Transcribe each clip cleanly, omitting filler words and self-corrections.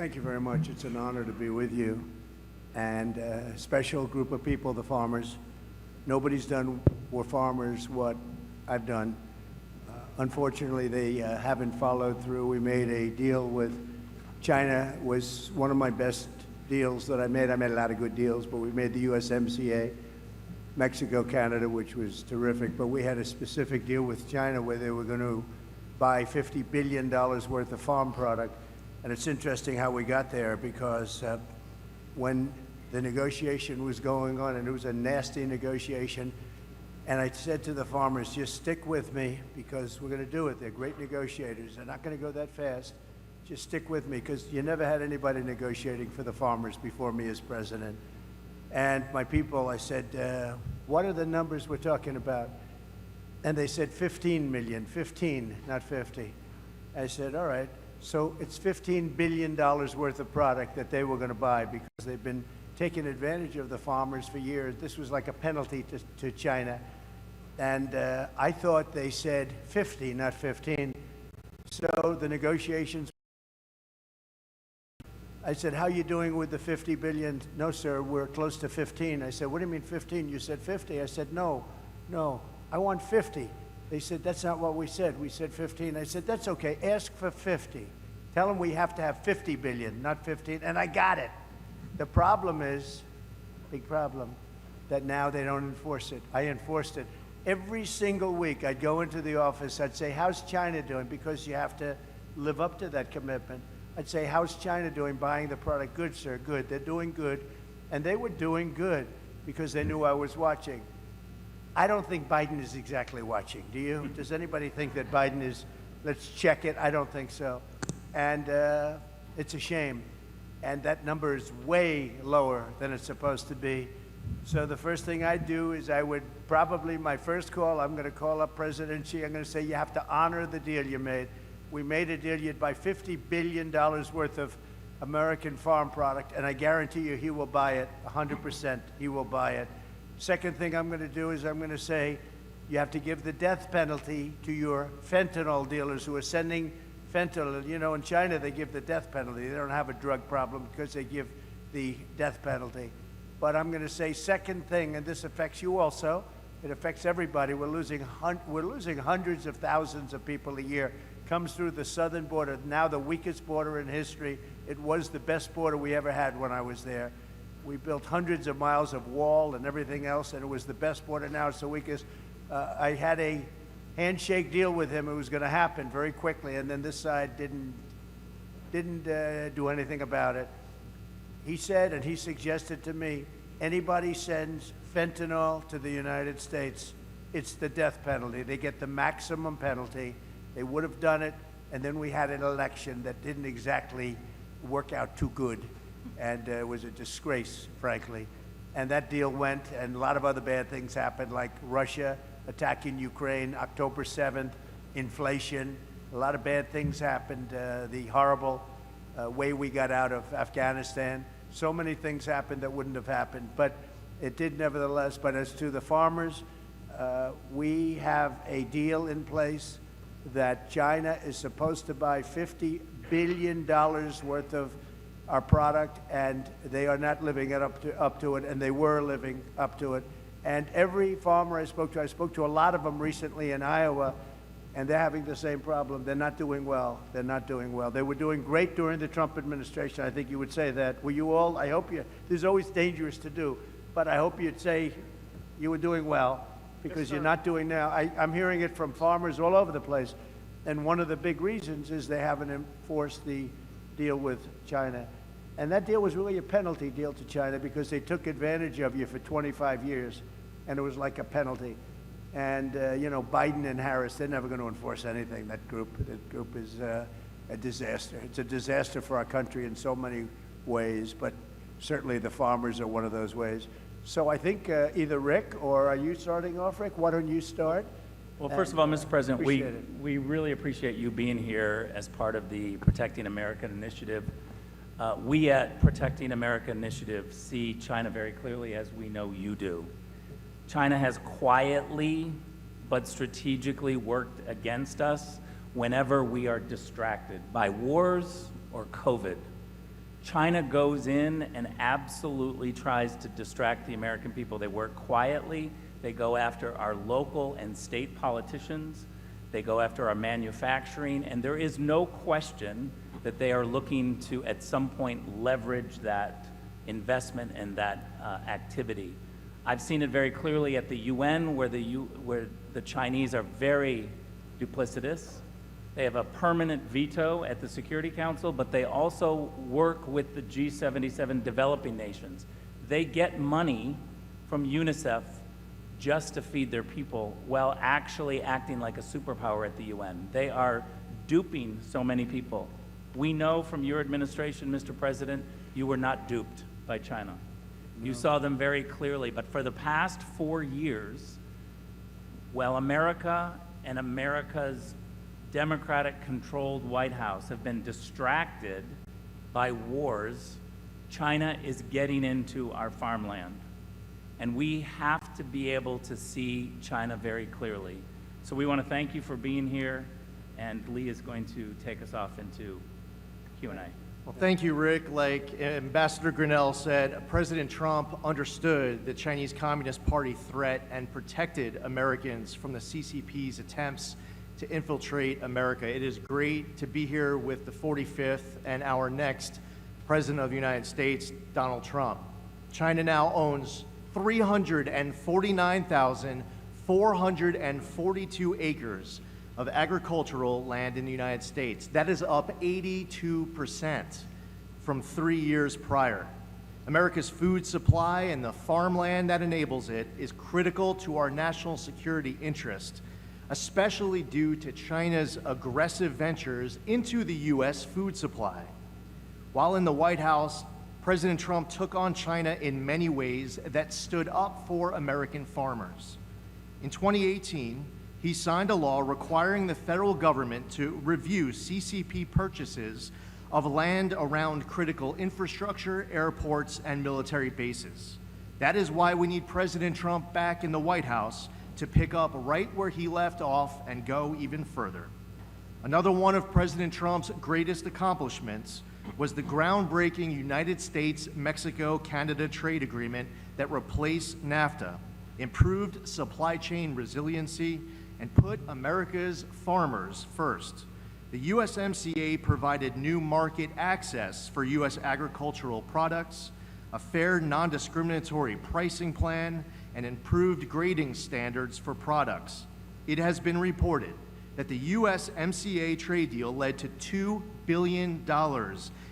Thank you very much. It's an honor to be with you and a special group of people, the farmers. Nobody's done for farmers what I've done. Unfortunately, they haven't followed through. We made a deal with China. It was one of my best deals that I made. I made a lot of good deals, but we made the USMCA, Mexico, Canada, which was terrific. But we had a specific deal with China where they were going to buy $50 billion worth of farm product. And it's interesting how we got there, because when the negotiation was going on, and it was a nasty negotiation, and I said to the farmers, just stick with me, because we're going to do it. They're great negotiators. They're not going to go that fast. Just stick with me, because you never had anybody negotiating for the farmers before me as president. And my people, I said, what are the numbers we're talking about? And they said 15 million, 15, not 50. I said, all right. So it's $15 billion worth of product that they were going to buy, because they've been taking advantage of the farmers for years. This was like a penalty to China. And I thought they said 50, not 15. So the negotiations, I said, how are you doing with the 50 billion? No, sir, we're close to 15. I said, what do you mean 15? You said 50. I said, no, I want 50. They said, that's not what we said. We said 15. I said, that's okay. Ask for 50. Tell them we have to have 50 billion, not 15. And I got it. The problem is, big problem, that now they don't enforce it. I enforced it. Every single week I'd go into the office, I'd say, how's China doing? Because you have to live up to that commitment. I'd say, how's China doing buying the product? Good, sir, good. They're doing good. And they were doing good because they knew I was watching. I don't think Biden is exactly watching. Do you? Does anybody think that Biden is, let's check it? I don't think so. And it's a shame. And that number is way lower than it's supposed to be. So the first thing I'd do is I would probably, my first call, I'm going to call up President Xi. I'm going to say, you have to honor the deal you made. We made a deal. You'd buy $50 billion worth of American farm product, and I guarantee you he will buy it 100%. He will buy it. Second thing I'm going to do is I'm going to say, you have to give the death penalty to your fentanyl dealers who are sending fentanyl. You know, in China, they give the death penalty. They don't have a drug problem because they give the death penalty. But I'm going to say second thing, and this affects you also. It affects everybody. We're losing hundreds of thousands of people a year. Comes through the southern border, now the weakest border in history. It was the best border we ever had when I was there. We built hundreds of miles of wall and everything else, and it was the best border. Now it's the weakest. I had a handshake deal with him. It was going to happen very quickly, and then this side didn't do anything about it. He said, and he suggested to me, anybody sends fentanyl to the United States, it's the death penalty. They get the maximum penalty. They would have done it, and then we had an election that didn't exactly work out too good, and it was a disgrace, frankly. And that deal went, and a lot of other bad things happened, like Russia attacking Ukraine, October 7th, inflation. A lot of bad things happened, the horrible way we got out of Afghanistan. So many things happened that wouldn't have happened, but it did nevertheless. But as to the farmers, we have a deal in place that China is supposed to buy $50 billion worth of our product, and they are not living up to it, and they were living up to it. And every farmer I spoke to a lot of them recently in Iowa, and they're having the same problem. They're not doing well. They're not doing well. They were doing great during the Trump administration. I think you would say that. Were you all? I hope you. This is always dangerous to do, but I hope you'd say you were doing well, because you're not doing now. I'm hearing it from farmers all over the place. And one of the big reasons is they haven't enforced the deal with China. And that deal was really a penalty deal to China, because they took advantage of you for 25 years, and it was like a penalty. And, you know, Biden and Harris, they're never going to enforce anything. That group is a disaster. It's a disaster for our country in so many ways, but certainly the farmers are one of those ways. So I think either Rick, or are you starting off, Rick? Why don't you start? Well, first of all, Mr. President, we really appreciate you being here as part of the Protecting America Initiative. We at Protecting America Initiative see China very clearly, as we know you do. China has quietly but strategically worked against us whenever we are distracted by wars or COVID. China goes in and absolutely tries to distract the American people. They work quietly. They go after our local and state politicians. They go after our manufacturing, and there is no question that they are looking to, at some point, leverage that investment and that activity. I've seen it very clearly at the UN, where the Chinese are very duplicitous. They have a permanent veto at the Security Council, but they also work with the G77 developing nations. They get money from UNICEF just to feed their people while actually acting like a superpower at the UN. They are duping so many people. We know from your administration, Mr. President, you were not duped by China. No. You saw them very clearly, but for the past 4 years, while America and America's Democratic-controlled White House have been distracted by wars, China is getting into our farmland. And we have to be able to see China very clearly. So we want to thank you for being here, and Lee is going to take us off into Q&A. Well, thank you, Rick. Like Ambassador Grinnell said, President Trump understood the Chinese Communist Party threat and protected Americans from the CCP's attempts to infiltrate America. It is great to be here with the 45th and our next President of the United States, Donald Trump. China now owns 349,442 acres of agricultural land in the United States. That is up 82% from 3 years prior. America's food supply and the farmland that enables it is critical to our national security interest, especially due to China's aggressive ventures into the U.S. food supply. While in the White House, President Trump took on China in many ways that stood up for American farmers. In 2018, he signed a law requiring the federal government to review CCP purchases of land around critical infrastructure, airports, and military bases. That is why we need President Trump back in the White House to pick up right where he left off and go even further. Another one of President Trump's greatest accomplishments was the groundbreaking United States-Mexico-Canada trade agreement that replaced NAFTA, improved supply chain resiliency, and put America's farmers first. The USMCA provided new market access for U.S. agricultural products, a fair, non-discriminatory pricing plan, and improved grading standards for products. It has been reported that the USMCA trade deal led to $2 billion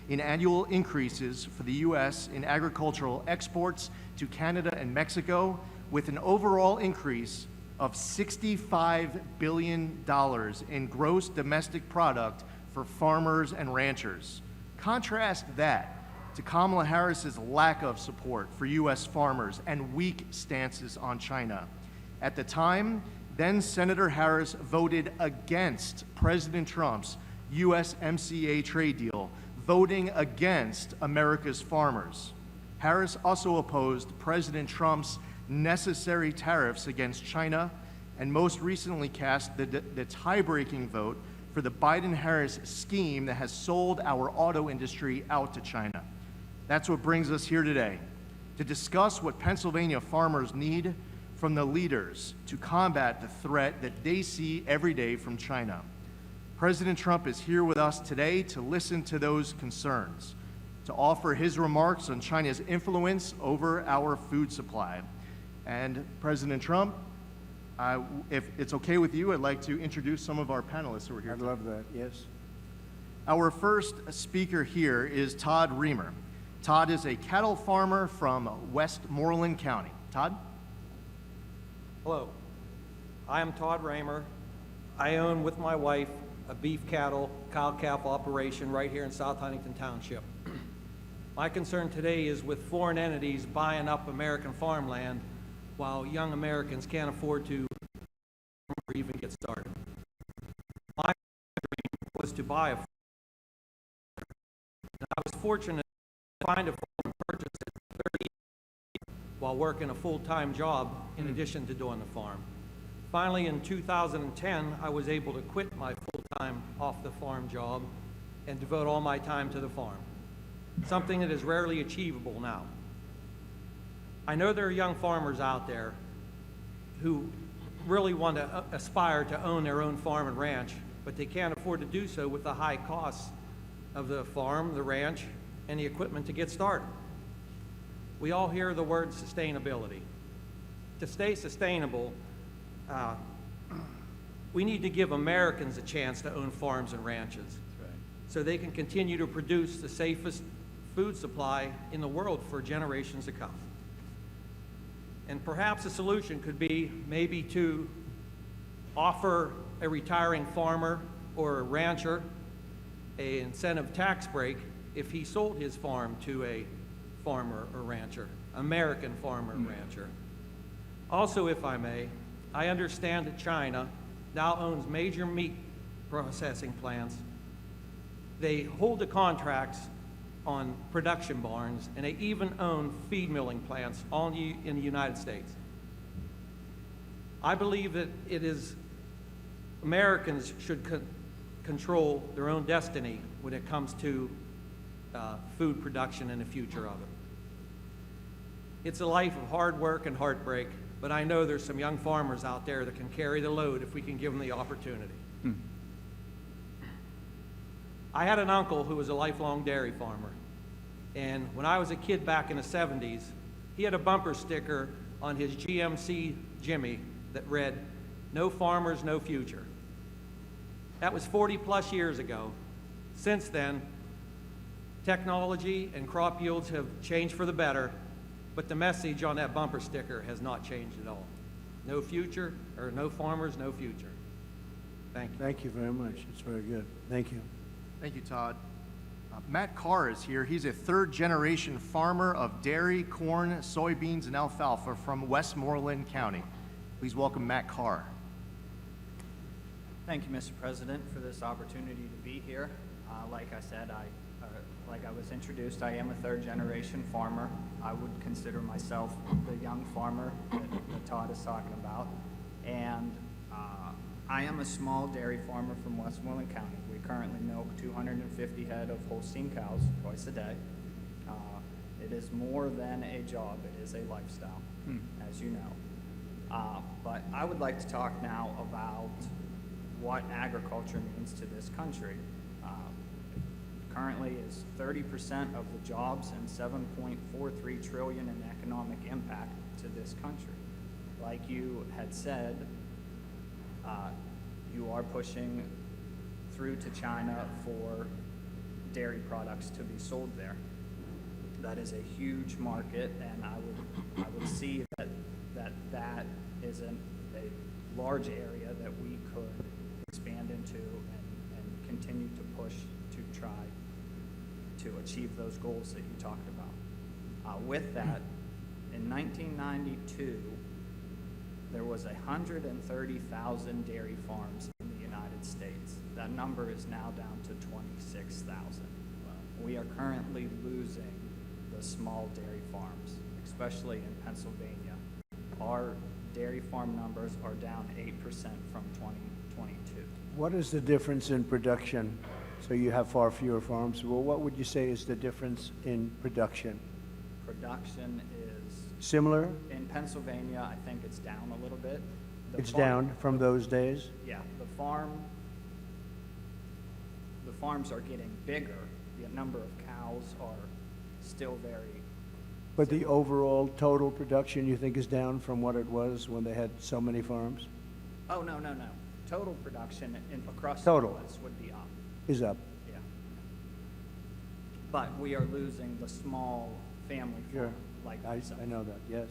in annual increases for the U.S. in agricultural exports to Canada and Mexico, with an overall increase of $65 billion in gross domestic product for farmers and ranchers. Contrast that to Kamala Harris's lack of support for U.S. farmers and weak stances on China. At the time, then Senator Harris voted against President Trump's USMCA trade deal, voting against America's farmers. Harris also opposed President Trump's necessary tariffs against China, and most recently cast the tie-breaking vote for the Biden-Harris scheme that has sold our auto industry out to China. That's what brings us here today, to discuss what Pennsylvania farmers need from the leaders to combat the threat that they see every day from China. President Trump is here with us today to listen to those concerns, to offer his remarks on China's influence over our food supply. And President Trump, if it's okay with you, I'd like to introduce some of our panelists who are here. I'd love that, yes. Our first speaker here is Todd Reamer. Todd is a cattle farmer from Westmoreland County. Todd? Hello, I am Todd Raymer. I own with my wife a beef cattle, cow-calf operation right here in South Huntington Township. My concern today is with foreign entities buying up American farmland while young Americans can't afford to or even get started. My dream was to buy a farm. I was fortunate to find a farm and purchase it for 30 years while working a full-time job in addition to doing the farm. Finally, in 2010, I was able to quit my full-time off-the-farm job and devote all my time to the farm. something that is rarely achievable now. I know there are young farmers out there who really want to aspire to own their own farm and ranch, but they can't afford to do so with the high costs of the farm, the ranch, and the equipment to get started. We all hear the word sustainability. To stay sustainable, we need to give Americans a chance to own farms and ranches so they can continue to produce the safest food supply in the world for generations to come. And perhaps a solution could be maybe to offer a retiring farmer or a rancher an incentive tax break if he sold his farm to a farmer or rancher, American farmer or rancher. Also, if I may, I understand that China now owns major meat processing plants. They hold the contracts on production barns, and they even own feed milling plants all in the United States. I believe that it is Americans should control their own destiny when it comes to food production and the future of it. It's a life of hard work and heartbreak, but I know there's some young farmers out there that can carry the load if we can give them the opportunity. I had an uncle who was a lifelong dairy farmer, and when I was a kid back in the 70s, he had a bumper sticker on his GMC Jimmy that read, "No farmers, no future." That was 40 plus years ago. Since then, technology and crop yields have changed for the better, but the message on that bumper sticker has not changed at all. No future, or no farmers, no future. Thank you. Thank you very much. It's very good. Thank you. Thank you, Todd. Matt Carr is here. He's a third-generation farmer of dairy, corn, soybeans, and alfalfa from Westmoreland County. Please welcome Matt Carr. Thank you, Mr. President, for this opportunity to be here. Like I said, like I was introduced, I am a third-generation farmer. I would consider myself the young farmer that Todd is talking about. And I am a small dairy farmer from Westmoreland County. We currently milk 250 head of Holstein cows twice a day. It is more than a job. It is a lifestyle, as you know. But I would like to talk now about what agriculture means to this country. Currently is 30% of the jobs and 7.43 trillion in economic impact to this country. Like you had said, you are pushing through to China for dairy products to be sold there. That is a huge market, and I would see that is a large area that we could expand into and continue to push to try to achieve those goals that you talked about. With that, in 1992, there was 130,000 dairy farms in the United States. That number is now down to 26,000. We are currently losing the small dairy farms, especially in Pennsylvania. Our dairy farm numbers are down 8% from 2022. What is the difference in production? So you have far fewer farms. Well, what would you say is the difference in production? Production is, Similar? in Pennsylvania, I think it's down a little bit. It's down from those days? Yeah, the farms are getting bigger. The number of cows are still very. But the overall total production you think is down from what it was when they had so many farms? Oh, no. Total production across Total. the U.S. would be up. Is up. Yeah. But we are losing the small family Sure. farm like I myself. know that, yes.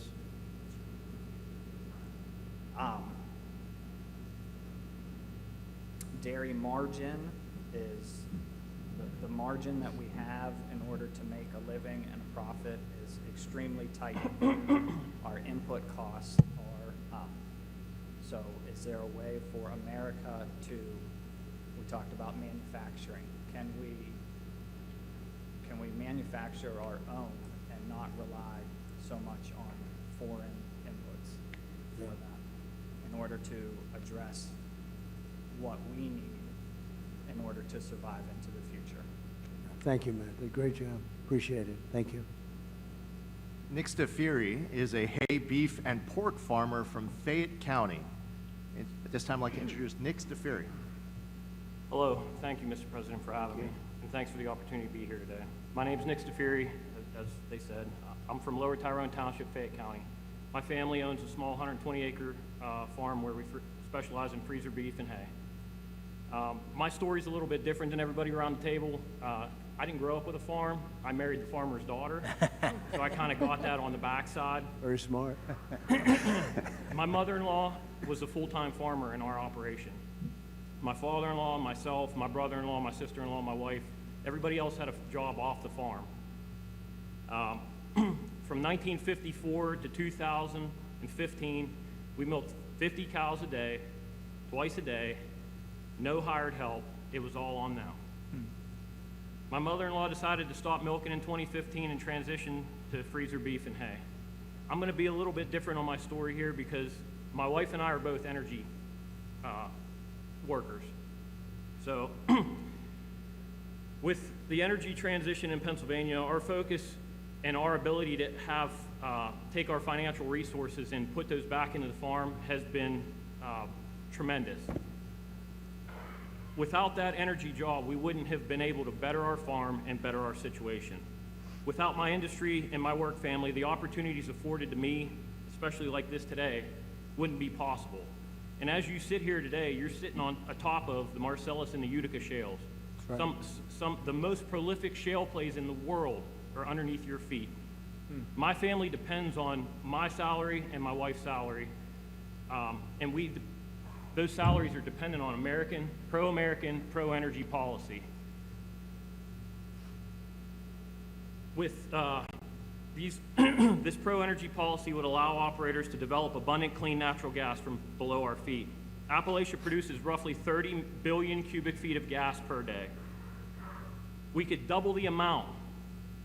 Dairy margin is the margin that we have in order to make a living and a profit is extremely tight. Our input costs are up. So is there a way for America to, we talked about manufacturing, can we manufacture our own and not rely so much on foreign inputs for that in order to address what we need in order to survive into the future? Thank you, Matt. Great job. Appreciate it. Thank you. Nick Stafiri is a hay, beef, and pork farmer from Fayette County. At this time, I'd like to introduce Nick Stafiri. Hello, thank you, Mr. President, for having me, and thanks for the opportunity to be here today. My name is Nick Stafiri, as they said. I'm from Lower Tyrone Township, Fayette County. My family owns a small 120-acre farm where we specialize in freezer beef and hay. My story's a little bit different than everybody around the table. I didn't grow up with a farm. I married the farmer's daughter, so I kind of got that on the backside. Very smart. My mother-in-law was a full-time farmer in our operation. My father-in-law, myself, my brother-in-law, my sister-in-law, my wife, everybody else had a job off the farm. From 1954 to 2015, we milked 50 cows a day, twice a day, no hired help. It was all on them. My mother-in-law decided to stop milking in 2015 and transition to freezer beef and hay. I'm going to be a little bit different on my story here because my wife and I are both energy workers. So with the energy transition in Pennsylvania, our focus and our ability to have take our financial resources and put those back into the farm has been tremendous. Without that energy job, we wouldn't have been able to better our farm and better our situation. Without my industry and my work family, the opportunities afforded to me, especially like this today, wouldn't be possible. And as you sit here today, you're sitting on atop of the Marcellus and the Utica shales. Right. The most prolific shale plays in the world are underneath your feet. My family depends on my salary and my wife's salary, and those salaries are dependent on pro-American, pro-energy policy. With this pro-energy policy would allow operators to develop abundant clean natural gas from below our feet. Appalachia produces roughly 30 billion cubic feet of gas per day. We could double the amount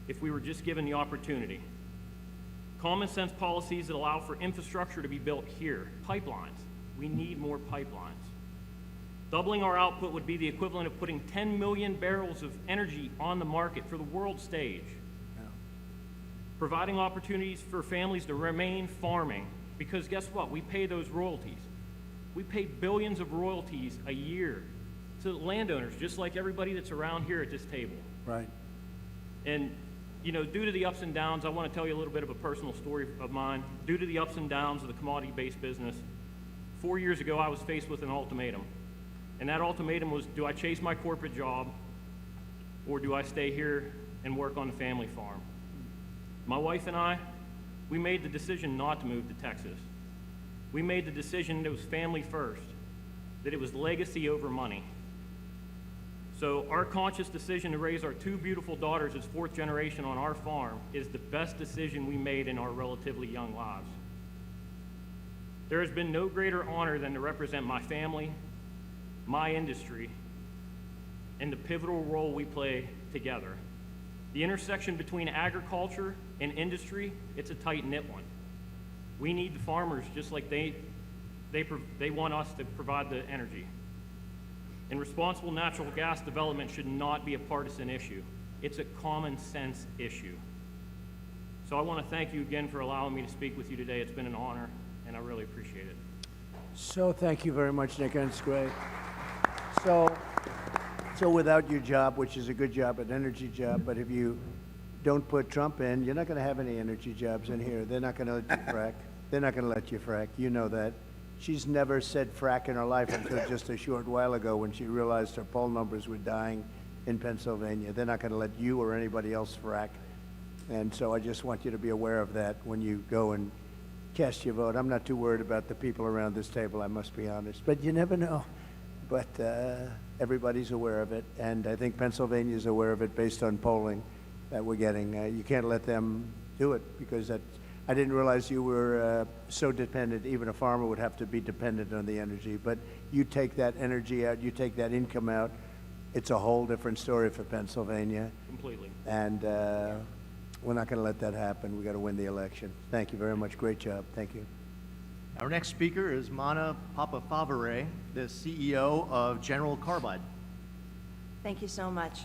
if we were just given the opportunity. Common sense policies that allow for infrastructure to be built here. Pipelines. We need more pipelines. Doubling our output would be the equivalent of putting 10 million barrels of energy on the market for the world stage. Providing opportunities for families to remain farming, because guess what? We pay those royalties. We pay billions of royalties a year to landowners, just like everybody that's around here at this table. Right. And, you know, due to the ups and downs, I want to tell you a little bit of a personal story of mine. Due to the ups and downs of the commodity-based business, 4 years ago, I was faced with an ultimatum. And that ultimatum was, do I chase my corporate job or do I stay here and work on the family farm? My wife and I, we made the decision not to move to Texas. We made the decision that it was family first, that it was legacy over money. So our conscious decision to raise our two beautiful daughters as fourth generation on our farm is the best decision we made in our relatively young lives. There has been no greater honor than to represent my family, my industry, and the pivotal role we play together. The intersection between agriculture and industry, it's a tight-knit one. We need the farmers just like they want us to provide the energy. And responsible natural gas development should not be a partisan issue. It's a common sense issue. So I want to thank you again for allowing me to speak with you today. It's been an honor, and I really appreciate it. So thank you very much, Nick, and it's great. So without your job, which is a good job, an energy job, but if you don't put Trump in, you're not going to have any energy jobs in here. They're not going to let you frack. They're not going to let you frack. You know that. She's never said frack in her life until just a short while ago when she realized her poll numbers were dying in Pennsylvania. They're not going to let you or anybody else frack. And so I just want you to be aware of that when you go and cast your vote. I'm not too worried about the people around this table, I must be honest. But you never know. But everybody's aware of it, and I think Pennsylvania's aware of it based on polling that we're getting. You can't let them do it because I didn't realize you were so dependent. Even a farmer would have to be dependent on the energy. But you take that energy out, you take that income out, it's a whole different story for Pennsylvania. Completely. And we're not going to let that happen. We've got to win the election. Thank you very much. Great job. Thank you. Our next speaker is Mana Papafavare, the CEO of General Carbide. Thank you so much.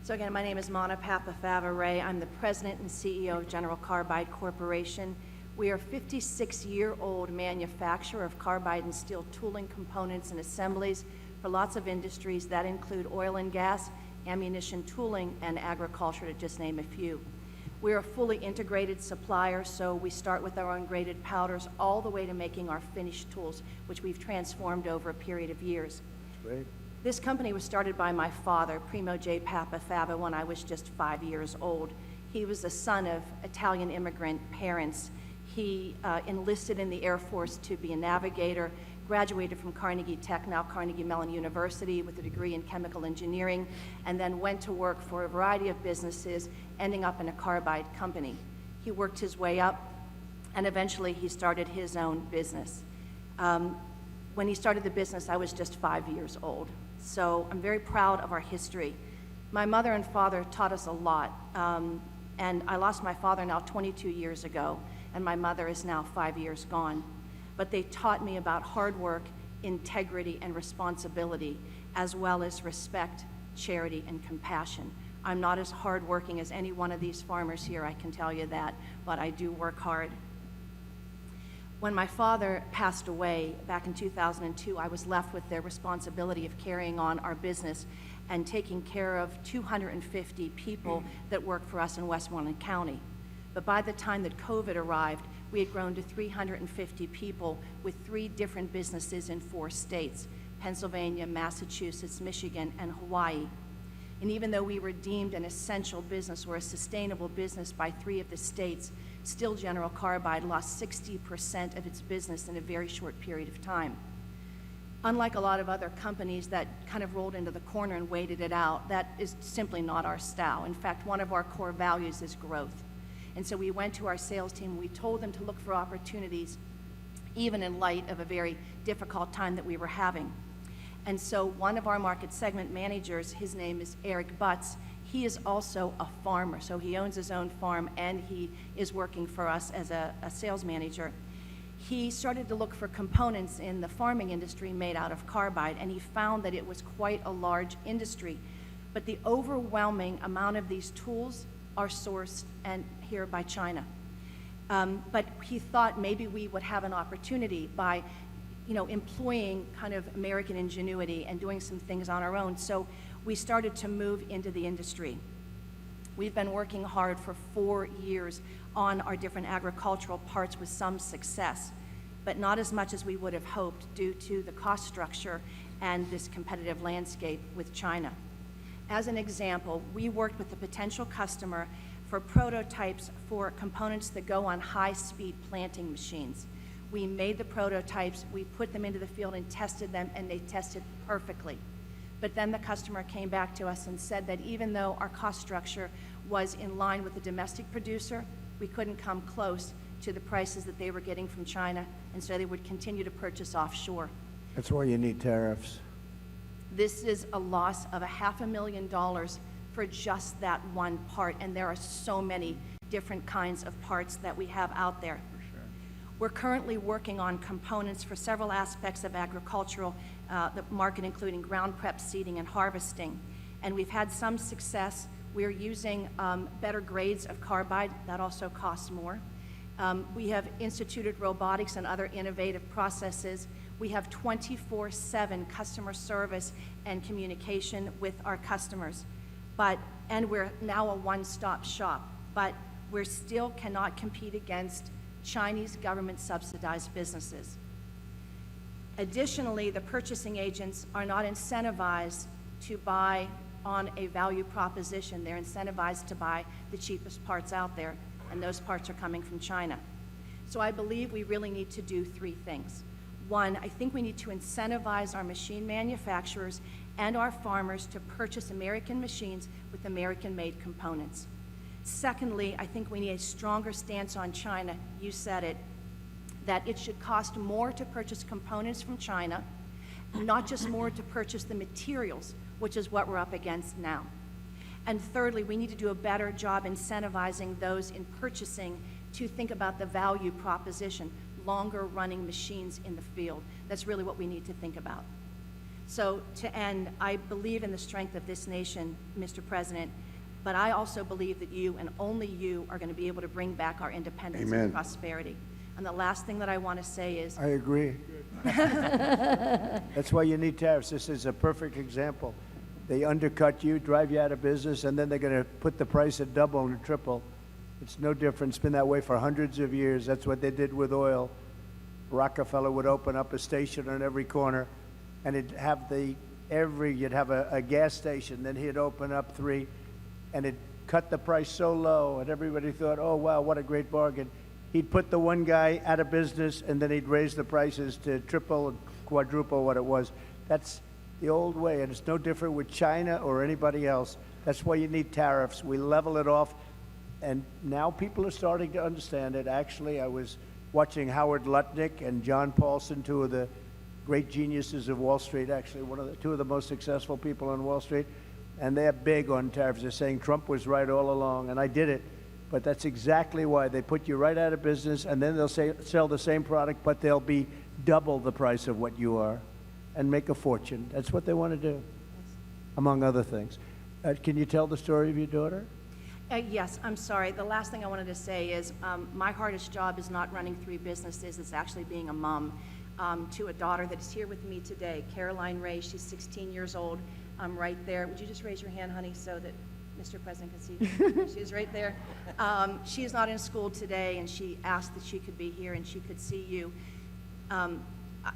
So again, my name is Mana Papafava Ray. I'm the president and CEO of General Carbide Corporation. We are a 56-year-old manufacturer of carbide and steel tooling components and assemblies for lots of industries that include oil and gas, ammunition tooling, and agriculture, to just name a few. We're a fully integrated supplier, so we start with our own graded powders all the way to making our finished tools, which we've transformed over a period of years. Great. This company was started by my father, Primo J. Papafava, when I was just 5 years old. He was the son of Italian immigrant parents. He enlisted in the Air Force to be a navigator, graduated from Carnegie Tech, now Carnegie Mellon University, with a degree in chemical engineering, and then went to work for a variety of businesses, ending up in a carbide company. He worked his way up, and eventually he started his own business. When he started the business, I was just 5 years old. So I'm very proud of our history. My mother and father taught us a lot, and I lost my father now 22 years ago, and my mother is now 5 years gone. But they taught me about hard work, integrity, and responsibility, as well as respect, charity, and compassion. I'm not as hardworking as any one of these farmers here, I can tell you that, but I do work hard. When my father passed away back in 2002, I was left with the responsibility of carrying on our business and taking care of 250 people that work for us in Westmoreland County. But by the time that COVID arrived, we had grown to 350 people with 3 different businesses in 4 states: Pennsylvania, Massachusetts, Michigan, and Hawaii. And even though we were deemed an essential business or a sustainable business by 3 of the states, still General Carbide lost 60% of its business in a very short period of time. Unlike a lot of other companies that kind of rolled into the corner and waited it out, that is simply not our style. In fact, one of our core values is growth. And so we went to our sales team, we told them to look for opportunities, even in light of a very difficult time that we were having. And so one of our market segment managers, his name is Eric Butts, he is also a farmer. So he owns his own farm and he is working for us as a sales manager. He started to look for components in the farming industry made out of carbide, and he found that it was quite a large industry. But the overwhelming amount of these tools are sourced here by China. But he thought maybe we would have an opportunity by employing kind of American ingenuity and doing some things on our own. So we started to move into the industry. We've been working hard for 4 years on our different agricultural parts with some success, but not as much as we would have hoped due to the cost structure and this competitive landscape with China. As an example, we worked with a potential customer for prototypes for components that go on high-speed planting machines. We made the prototypes, we put them into the field and tested them, and they tested perfectly. But then the customer came back to us and said that even though our cost structure was in line with the domestic producer, we couldn't come close to the prices that they were getting from China, and so they would continue to purchase offshore. That's why you need tariffs. This is a loss of $500,000 for just that one part, and there are so many different kinds of parts that we have out there. We're currently working on components for several aspects of agricultural, the market, including ground prep, seeding, and harvesting. And we've had some success. We're using better grades of carbide. That also costs more. We have instituted robotics and other innovative processes. We have 24/7 customer service and communication with our customers. And we're now a one-stop shop, but we still cannot compete against Chinese government-subsidized businesses. Additionally, the purchasing agents are not incentivized to buy on a value proposition. They're incentivized to buy the cheapest parts out there, and those parts are coming from China. So I believe we really need to do 3 things. One, I think we need to incentivize our machine manufacturers and our farmers to purchase American machines with American-made components. Secondly, I think we need a stronger stance on China. You said it, that it should cost more to purchase components from China, not just more to purchase the materials, which is what we're up against now. And thirdly, we need to do a better job incentivizing those in purchasing to think about the value proposition, longer running machines in the field. That's really what we need to think about. So to end, I believe in the strength of this nation, Mr. President, but I also believe that you and only you are going to be able to bring back our independence Amen. and prosperity. And the last thing that I want to say is, I agree. That's why you need tariffs. This is a perfect example. They undercut you, drive you out of business, and then they're going to put the price at double and triple. It's no different. It's been that way for hundreds of years. That's what they did with oil. Rockefeller would open up a station on every corner, and it'd have you'd have a gas station, then he'd open up 3, and it cut the price so low, and everybody thought, oh, wow, what a great bargain. He'd put the one guy out of business, and then he'd raise the prices to triple and quadruple what it was. That's the old way, and it's no different with China or anybody else. That's why you need tariffs. We level it off, and now people are starting to understand it. Actually, I was watching Howard Lutnick and John Paulson, 2 of the great geniuses of Wall Street, actually 2 of the most successful people on Wall Street, and they're big on tariffs. They're saying Trump was right all along, and I did it. But that's exactly why they put you right out of business, and then they'll sell the same product, but they'll be double the price of what you are and make a fortune. That's what they want to do, among other things. Can you tell the story of your daughter? yes, I'm sorry. The last thing I wanted to say is my hardest job is not running 3 businesses. It's actually being a mom to a daughter that is here with me today, Caroline Ray. She's 16 years old. Right there. Would you just raise your hand, honey, so that Mr. President can see? She's right there. She is not in school today, and she asked that she could be here and she could see you.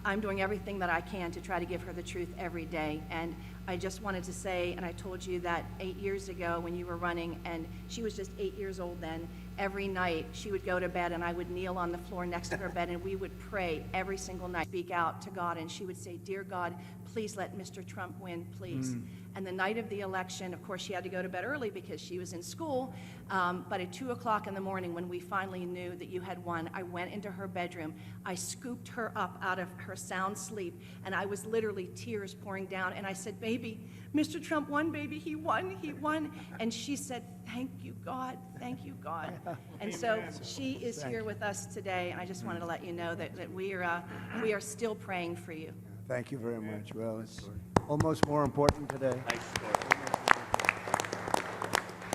I'm doing everything that I can to try to give her the truth every day. And I just wanted to say, and I told you that 8 years ago when you were running, and she was just 8 years old then, every night she would go to bed and I would kneel on the floor next to her bed and we would pray every single night, speak out to God, and she would say, "Dear God, please let Mr. Trump win, please." And the night of the election, of course, she had to go to bed early because she was in school, but at 2 o'clock in the morning when we finally knew that you had won, I went into her bedroom, I scooped her up out of her sound sleep, and I was literally tears pouring down, and I said, "Baby, Mr. Trump won, baby, he won, he won." And she said, "Thank you, God, thank you, God." And so she is here with us today, and I just wanted to let you know that we are still praying for you. Thank you very much. Well, it's almost more important today.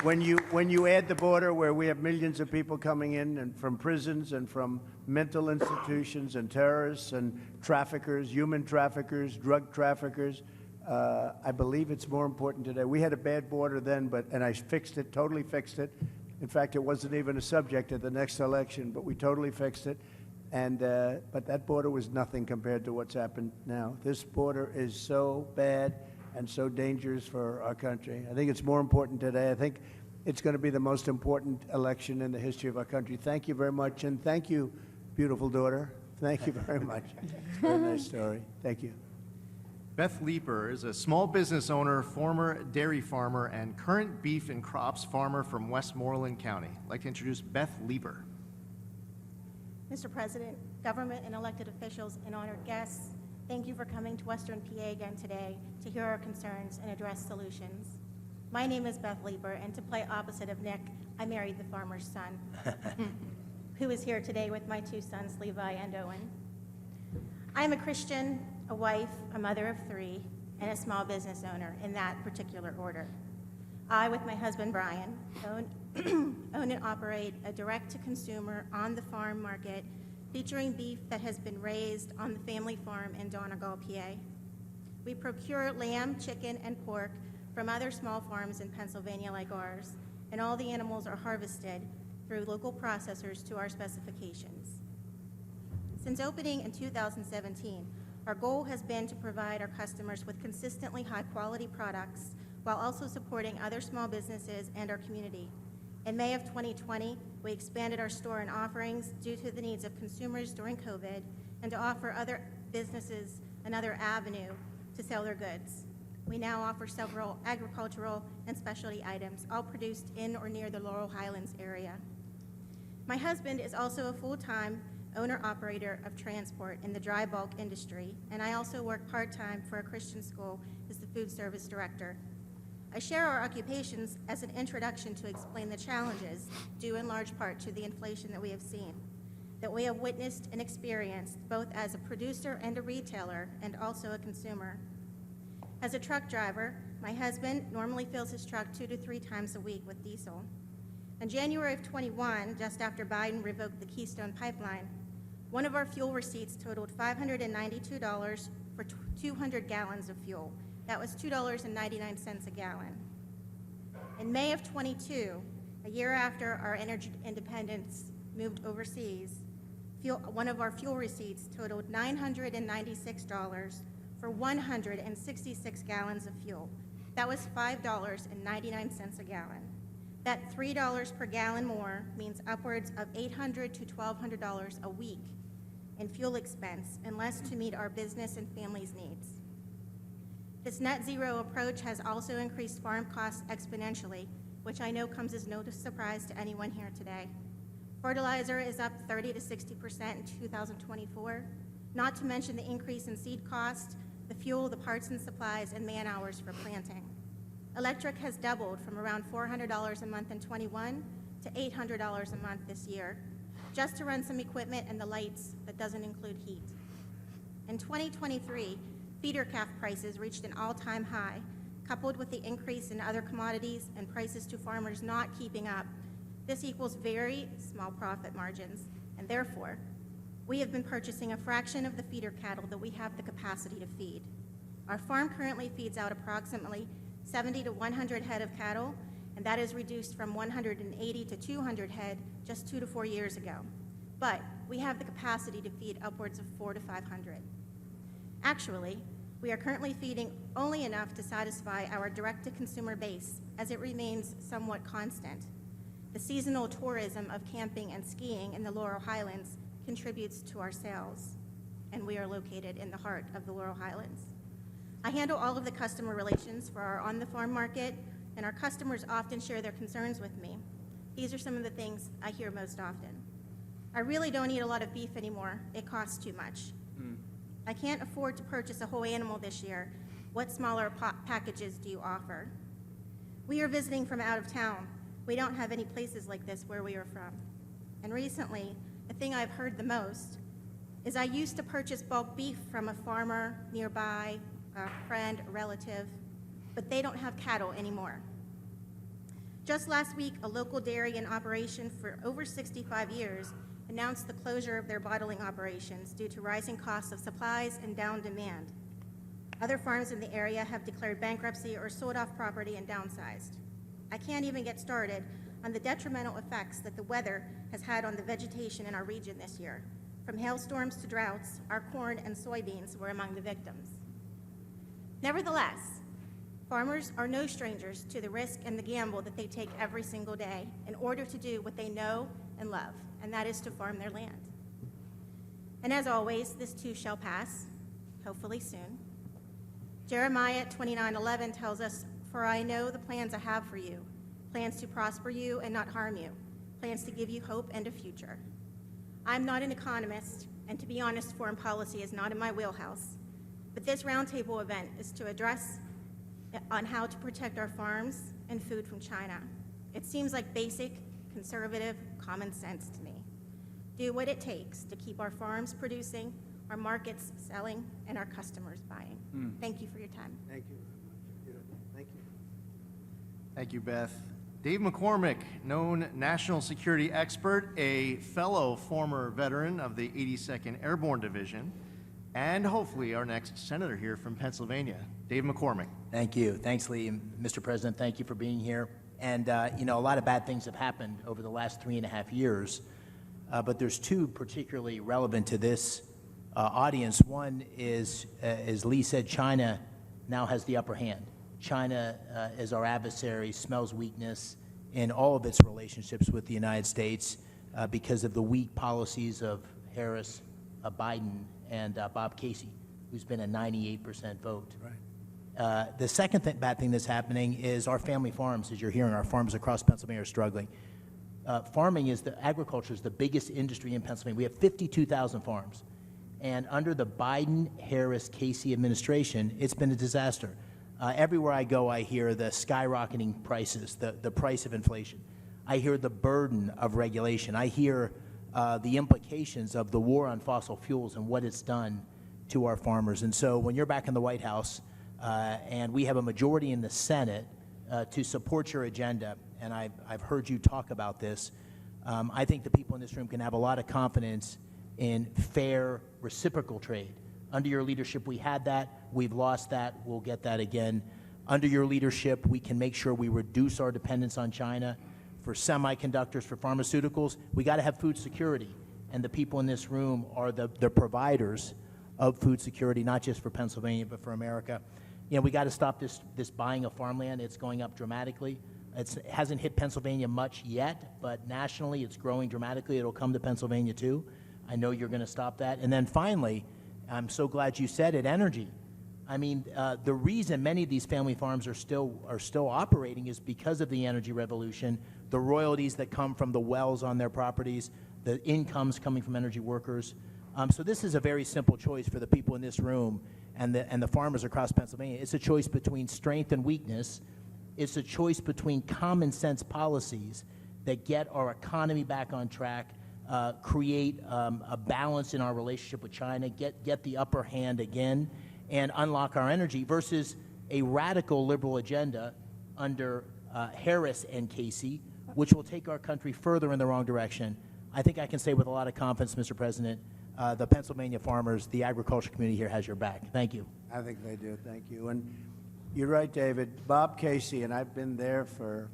When you add the border where we have millions of people coming in and from prisons and from mental institutions and terrorists and traffickers, human traffickers, drug traffickers, I believe it's more important today. We had a bad border then, and I fixed it, totally fixed it. In fact, it wasn't even a subject at the next election, but we totally fixed it. And but that border was nothing compared to what's happened now. This border is so bad and so dangerous for our country. I think it's more important today. I think it's going to be the most important election in the history of our country. Thank you very much, and thank you, beautiful daughter. Thank you very much. Very nice story. Thank you. Beth Leeper is a small business owner, former dairy farmer, and current beef and crops farmer from Westmoreland County. I'd like to introduce Beth Leeper. Mr. President, government and elected officials, and honored guests, thank you for coming to Western PA again today to hear our concerns and address solutions. My name is Beth Leeper, and to play opposite of Nick, I married the farmer's son, who is here today with my 2 sons, Levi and Owen. I am a Christian, a wife, a mother of 3, and a small business owner in that particular order. I, with my husband Brian, own and operate a direct-to-consumer, on-the-farm market featuring beef that has been raised on the family farm in Donegal, PA. We procure lamb, chicken, and pork from other small farms in Pennsylvania like ours, and all the animals are harvested through local processors to our specifications. Since opening in 2017, our goal has been to provide our customers with consistently high-quality products while also supporting other small businesses and our community. In May of 2020, we expanded our store and offerings due to the needs of consumers during COVID and to offer other businesses another avenue to sell their goods. We now offer several agricultural and specialty items, all produced in or near the Laurel Highlands area. My husband is also a full-time owner-operator of transport in the dry bulk industry, and I also work part-time for a Christian school as the food service director. I share our occupations as an introduction to explain the challenges, due in large part to the inflation that we have seen, that we have witnessed and experienced both as a producer and a retailer, and also a consumer. As a truck driver, my husband normally fills his truck 2 to 3 times a week with diesel. In January of 21, just after Biden revoked the Keystone Pipeline, one of our fuel receipts totaled $592 for 200 gallons of fuel. That was $2.99 a gallon. In May of 22, a year after our energy independence moved overseas, one of our fuel receipts totaled $996 for 166 gallons of fuel. That was $5.99 a gallon. That $3 per gallon more means upwards of $800 to $1,200 a week in fuel expense, unless to meet our business and families' needs. This net zero approach has also increased farm costs exponentially, which I know comes as no surprise to anyone here today. Fertilizer is up 30 to 60% in 2024, not to mention the increase in seed costs, the fuel, the parts and supplies, and man hours for planting. Electric has doubled from around $400 a month in 21 to $800 a month this year, just to run some equipment and the lights that doesn't include heat. In 2023, feeder calf prices reached an all-time high, coupled with the increase in other commodities and prices to farmers not keeping up. This equals very small profit margins, and therefore, we have been purchasing a fraction of the feeder cattle that we have the capacity to feed. Our farm currently feeds out approximately 70 to 100 head of cattle, and that is reduced from 180 to 200 head just 2 to 4 years ago. But we have the capacity to feed upwards of 400 to 500. Actually, we are currently feeding only enough to satisfy our direct-to-consumer base, as it remains somewhat constant. The seasonal tourism of camping and skiing in the Laurel Highlands contributes to our sales, and we are located in the heart of the Laurel Highlands. I handle all of the customer relations for our on-the-farm market, and our customers often share their concerns with me. These are some of the things I hear most often. I really don't eat a lot of beef anymore. It costs too much. I can't afford to purchase a whole animal this year. What smaller packages do you offer? We are visiting from out of town. We don't have any places like this where we are from. And recently, the thing I've heard the most is I used to purchase bulk beef from a farmer nearby, a friend, a relative, but they don't have cattle anymore. Just last week, a local dairy in operation for over 65 years announced the closure of their bottling operations due to rising costs of supplies and down demand. Other farms in the area have declared bankruptcy or sold off property and downsized. I can't even get started on the detrimental effects that the weather has had on the vegetation in our region this year. From hailstorms to droughts, our corn and soybeans were among the victims. Nevertheless, farmers are no strangers to the risk and the gamble that they take every single day in order to do what they know and love, and that is to farm their land. And as always, this too shall pass, hopefully soon. Jeremiah 29:11 tells us, "For I know the plans I have for you, plans to prosper you and not harm you, plans to give you hope and a future." I'm not an economist, and to be honest, foreign policy is not in my wheelhouse, but this roundtable event is to address on how to protect our farms and food from China. It seems like basic, conservative common sense to me. Do what it takes to keep our farms producing, our markets selling, and our customers buying. Thank you for your time. Thank you very much. Thank you. Thank you, Beth. Dave McCormick, known national security expert, a fellow former veteran of the 82nd Airborne Division, and hopefully our next senator here from Pennsylvania. Dave McCormick. Thank you. Thanks, Lee. Mr. President, thank you for being here. And, you know, a lot of bad things have happened over the last 3.5 years, but there's two particularly relevant to this audience. One is, as Lee said, China now has the upper hand. China is our adversary, smells weakness in all of its relationships with the United States because of the weak policies of Harris, Biden, and Bob Casey, who's been a 98% vote. Right. The second bad thing that's happening is our family farms, as you're hearing, our farms across Pennsylvania are struggling. Agriculture is the biggest industry in Pennsylvania. We have 52,000 farms. And under the Biden, Harris, Casey administration, it's been a disaster. Everywhere I go, I hear the skyrocketing prices, the price of inflation. I hear the burden of regulation. I hear the implications of the war on fossil fuels and what it's done to our farmers. And so when you're back in the White House, and we have a majority in the Senate to support your agenda, and I've heard you talk about this. I think the people in this room can have a lot of confidence in fair reciprocal trade. Under your leadership, we had that. We've lost that. We'll get that again. Under your leadership, we can make sure we reduce our dependence on China for semiconductors, for pharmaceuticals. We got to have food security, and the people in this room are the providers of food security, not just for Pennsylvania, but for America. You know, we got to stop this buying of farmland. It's going up dramatically. It hasn't hit Pennsylvania much yet, but nationally it's growing dramatically. It'll come to Pennsylvania too. I know you're going to stop that. And then finally, I'm so glad you said it, energy. I mean, the reason many of these family farms are still operating is because of the energy revolution, the royalties that come from the wells on their properties, the incomes coming from energy workers. So this is a very simple choice for the people in this room and the farmers across Pennsylvania. It's a choice between strength and weakness. It's a choice between common sense policies that get our economy back on track, create a balance in our relationship with China, get the upper hand again, and unlock our energy, versus a radical liberal agenda under Harris and Casey, which will take our country further in the wrong direction. I think I can say with a lot of confidence, Mr. President, the Pennsylvania farmers, the agriculture community here has your back. Thank you. I think they do. Thank you. And you're right, David. Bob Casey, and I've been there for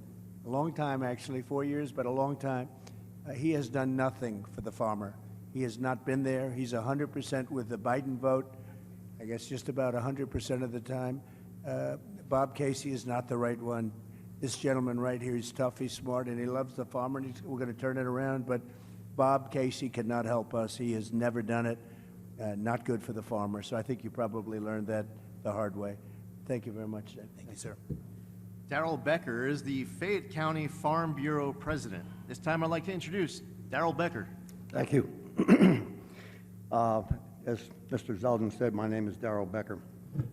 a long time, actually, 4 years, but a long time. He has done nothing for the farmer. He has not been there. He's 100% with the Biden vote, I guess just about 100% of the time. Bob Casey is not the right one. This gentleman right here, he's tough, he's smart, and he loves the farmer, and we're going to turn it around. But Bob Casey cannot help us. He has never done it. Not good for the farmer. So I think you probably learned that the hard way. Thank you very much, Dave. Thank you, sir. Darrell Becker is the Fayette County Farm Bureau president. This time I'd like to introduce Darrell Becker. Thank you. As Mr. Zeldin said, my name is Darrell Becker.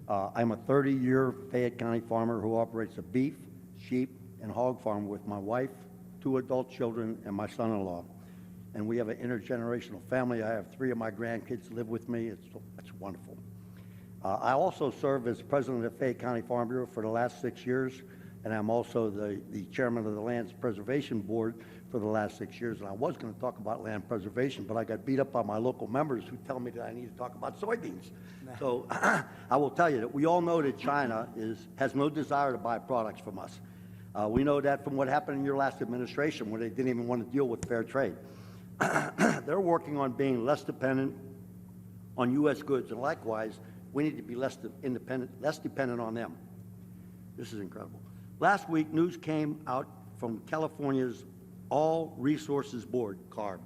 I'm a 30-year Fayette County farmer who operates a beef, sheep, and hog farm with my wife, 2 adult children, and my son-in-law. And we have an intergenerational family. I have 3 of my grandkids live with me. It's wonderful. I also serve as president of the Fayette County Farm Bureau for the last 6 years, and I'm also the chairman of the Land Preservation Board for the last 6 years. And I was going to talk about land preservation, but I got beat up by my local members who tell me that I need to talk about soybeans. So I will tell you that we all know that China has no desire to buy products from us. We know that from what happened in your last administration, where they didn't even want to deal with fair trade. They're working on being less dependent on U.S. goods, and likewise, we need to be less dependent on them. This is incredible. Last week, news came out from California's All Resources Board, CARB,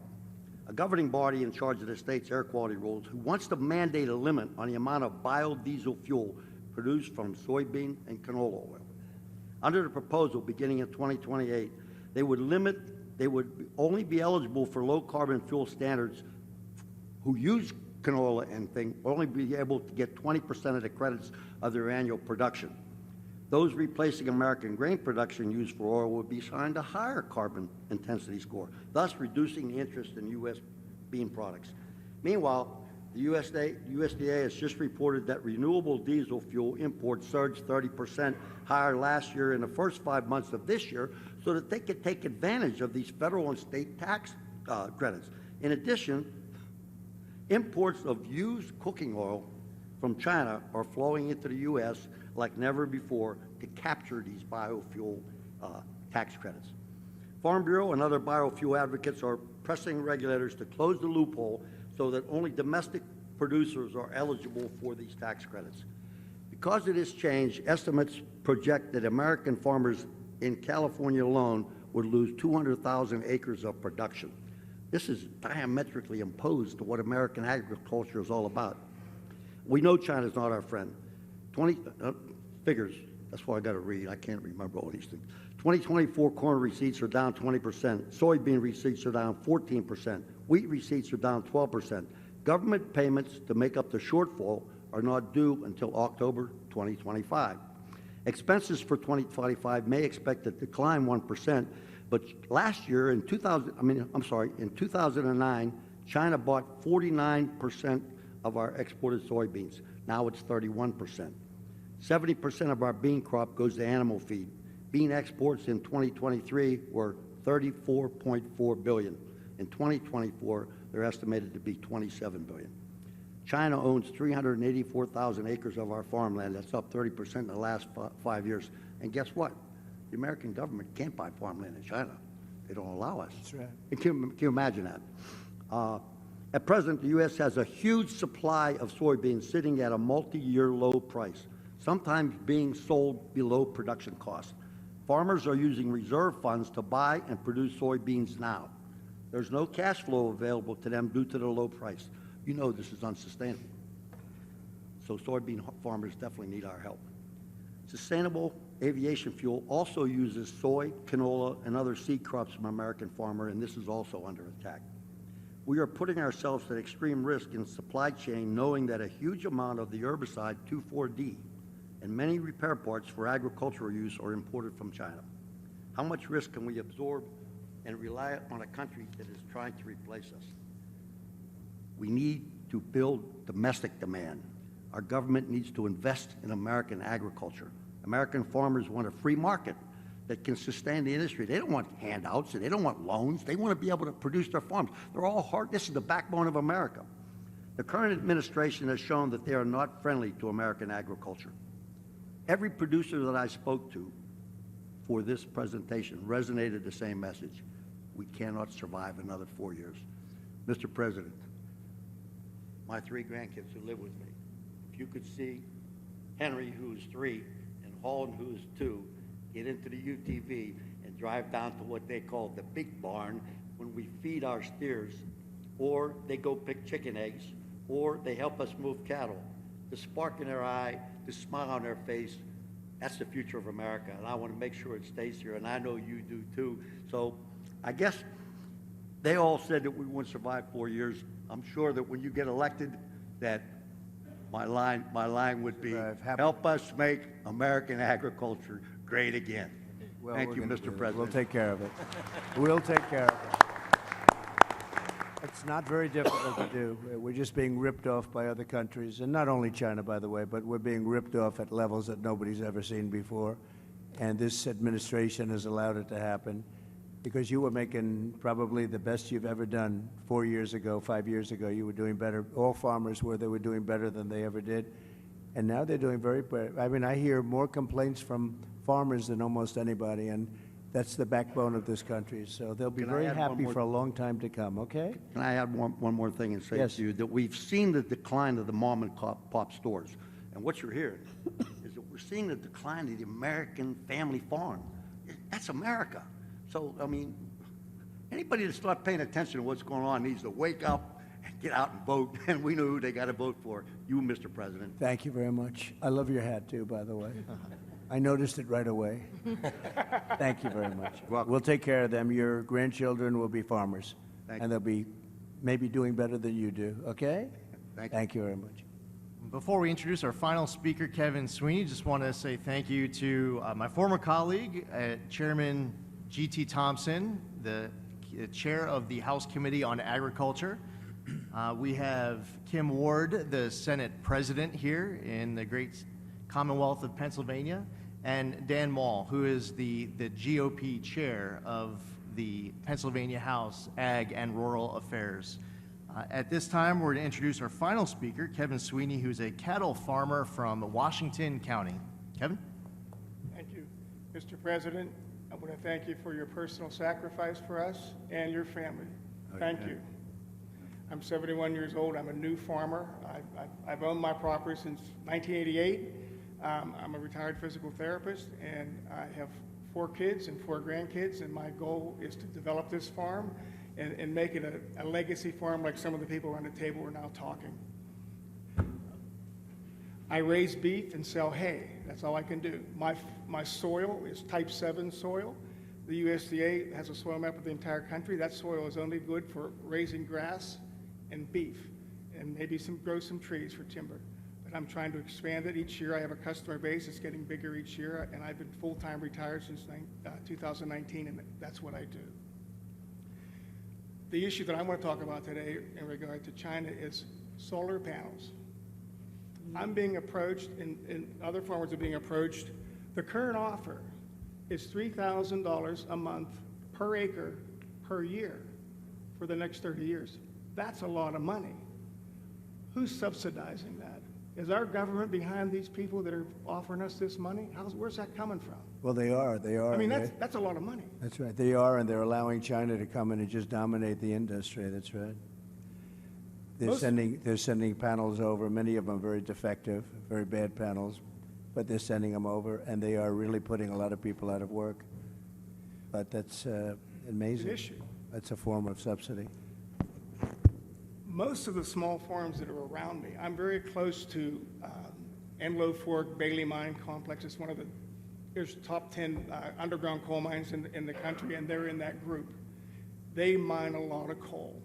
a governing body in charge of the state's air quality rules, who wants to mandate a limit on the amount of biodiesel fuel produced from soybean and canola oil. Under the proposal, beginning in 2028, they would only be eligible for low carbon fuel standards who use canola and thing, will only be able to get 20% of the credits of their annual production. Those replacing American grain production used for oil would be assigned a higher carbon intensity score, thus reducing the interest in U.S. bean products. Meanwhile, the USDA has just reported that renewable diesel fuel imports surged 30% higher last year in the first 5 months of this year, so that they could take advantage of these federal and state tax credits. In addition, imports of used cooking oil from China are flowing into the U.S. like never before to capture these biofuel tax credits. Farm Bureau and other biofuel advocates are pressing regulators to close the loophole so that only domestic producers are eligible for these tax credits. Because of this change, estimates project that American farmers in California alone would lose 200,000 acres of production. This is diametrically opposed to what American agriculture is all about. We know China's not our friend. Figures, that's why I got to read. I can't remember all these things. 2024 corn receipts are down 20%. Soybean receipts are down 14%. Wheat receipts are down 12%. Government payments to make up the shortfall are not due until October 2025. Expenses for 2025 may expect to decline 1%, but last year in 2009, China bought 49% of our exported soybeans. Now it's 31%. 70% of our bean crop goes to animal feed. Bean exports in 2023 were $34.4 billion. In 2024, they're estimated to be $27 billion. China owns 384,000 acres of our farmland. That's up 30% in the last 5 years. And guess what? The American government can't buy farmland in China. They don't allow us. That's right. And can you imagine that? At present, the U.S. has a huge supply of soybeans sitting at a multi-year low price, sometimes being sold below production cost. Farmers are using reserve funds to buy and produce soybeans now. There's no cash flow available to them due to the low price. You know this is unsustainable. So soybean farmers definitely need our help. Sustainable aviation fuel also uses soy, canola, and other seed crops from American farmer, and this is also under attack. We are putting ourselves at extreme risk in supply chain, knowing that a huge amount of the herbicide 2,4-D and many repair parts for agricultural use are imported from China. How much risk can we absorb and rely on a country that is trying to replace us? We need to build domestic demand. Our government needs to invest in American agriculture. American farmers want a free market that can sustain the industry. They don't want handouts, and they don't want loans. They want to be able to produce their farms. They're all hard. This is the backbone of America. The current administration has shown that they are not friendly to American agriculture. Every producer that I spoke to for this presentation resonated the same message. We cannot survive another 4 years. Mr. President, my 3 grandkids who live with me, if you could see Henry, who's 3, and Holland, who's 2, get into the UTV and drive down to what they call the big barn when we feed our steers, or they go pick chicken eggs, or they help us move cattle. The spark in their eye, the smile on their face, that's the future of America, and I want to make sure it stays here, and I know you do too. So I guess they all said that we wouldn't survive 4 years. I'm sure that when you get elected, that my line would be, help us make American agriculture great again. Well, Thank we're you, gonna Mr. do it. President. We'll take care of it. We'll take care of it. It's not very difficult to do. We're just being ripped off by other countries, and not only China, by the way, but we're being ripped off at levels that nobody's ever seen before. And this administration has allowed it to happen because you were making probably the best you've ever done 4 years ago, 5 years ago. You were doing better. All farmers were. They were doing better than they ever did. And now they're doing very better. I mean, I hear more complaints from farmers than almost anybody, and that's the backbone of this country. So they'll be Can I very add one happy more- for a long time to come, okay? Can I add one more thing and say Yes. to you that we've seen the decline of the mom and pop stores. And what you're hearing is that we're seeing the decline of the American family farm. That's America. So, I mean, anybody that's not paying attention to what's going on needs to wake up and get out and vote. And we know who they got to vote for. You, Mr. President. Thank you very much. I love your hat, too, by the way. I noticed it right away. Thank you very much. Welcome. We'll take care of them. Your grandchildren will be farmers. Thank And they'll be maybe doing better than you do, okay? Thank you. Thank you very much. Before we introduce our final speaker, Kevin Sweeney, just want to say thank you to my former colleague, Chairman G.T. Thompson, the chair of the House Committee on Agriculture. We have Kim Ward, the Senate President here in the great Commonwealth of Pennsylvania, and Dan Mall, who is the GOP chair of the Pennsylvania House Ag and Rural Affairs. At this time, we're going to introduce our final speaker, Kevin Sweeney, who's a cattle farmer from Washington County. Kevin? Thank you. Mr. President, I want to thank you for your personal sacrifice for us and your family. Thank you. I'm 71 years old. I'm a new farmer. I've owned my property since 1988. I'm a retired physical therapist, and I have 4 kids and 4 grandkids, and my goal is to develop this farm and make it a legacy farm like some of the people around the table are now talking. I raise beef and sell hay. That's all I can do. My soil is type 7 soil. The USDA has a soil map of the entire country. That soil is only good for raising grass and beef, and maybe grow some trees for timber. But I'm trying to expand it each year. I have a customer base that's getting bigger each year, and I've been full-time retired since 2019, and that's what I do. The issue that I want to talk about today in regard to China is solar panels. I'm being approached, and other farmers are being approached. The current offer is $3,000 a month per acre per year for the next 30 years. That's a lot of money. Who's subsidizing that? Is our government behind these people that are offering us this money? Where's that coming from? Well, they are. I mean, that's a lot of money. That's right. They are, and they're allowing China to come in and just dominate the industry. That's right. They're sending panels over. Many of them very defective, very bad panels, but they're sending them over, and they are really putting a lot of people out of work. But that's amazing. It's an issue. That's a form of subsidy. Most of the small farms that are around me, I'm very close to Enlow Fork Bailey Mine Complex. It's one of the there's top 10 underground coal mines in the country, and they're in that group. They mine a lot of coal.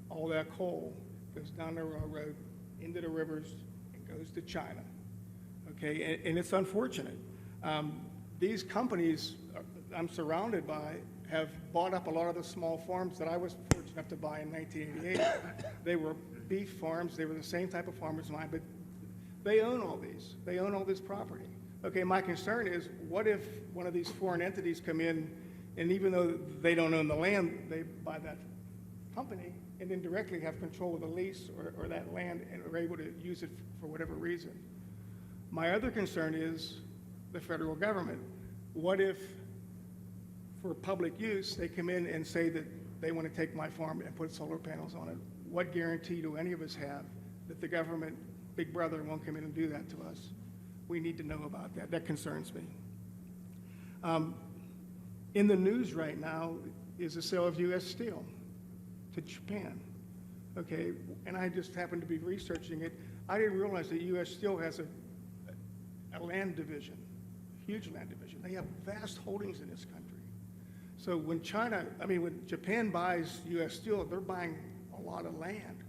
All that coal goes down the railroad, into the rivers, and goes to China. Okay, and it's unfortunate. These companies I'm surrounded by have bought up a lot of the small farms that I was fortunate enough to buy in 1988. They were beef farms. They were the same type of farmers as mine, but they own all these. They own all this property. Okay, my concern is, what if one of these foreign entities come in, and even though they don't own the land, they buy that company and indirectly have control of the lease or that land and are able to use it for whatever reason. My other concern is the federal government. What if, for public use, they come in and say that they want to take my farm and put solar panels on it? What guarantee do any of us have that the government, Big Brother, won't come in and do that to us? We need to know about that. That concerns me. In the news right now is the sale of U.S. Steel to Japan. Okay, and I just happened to be researching it. I didn't realize that U.S. Steel has a land division, huge land division. They have vast holdings in this country. So when when Japan buys U.S. Steel, they're buying a lot of land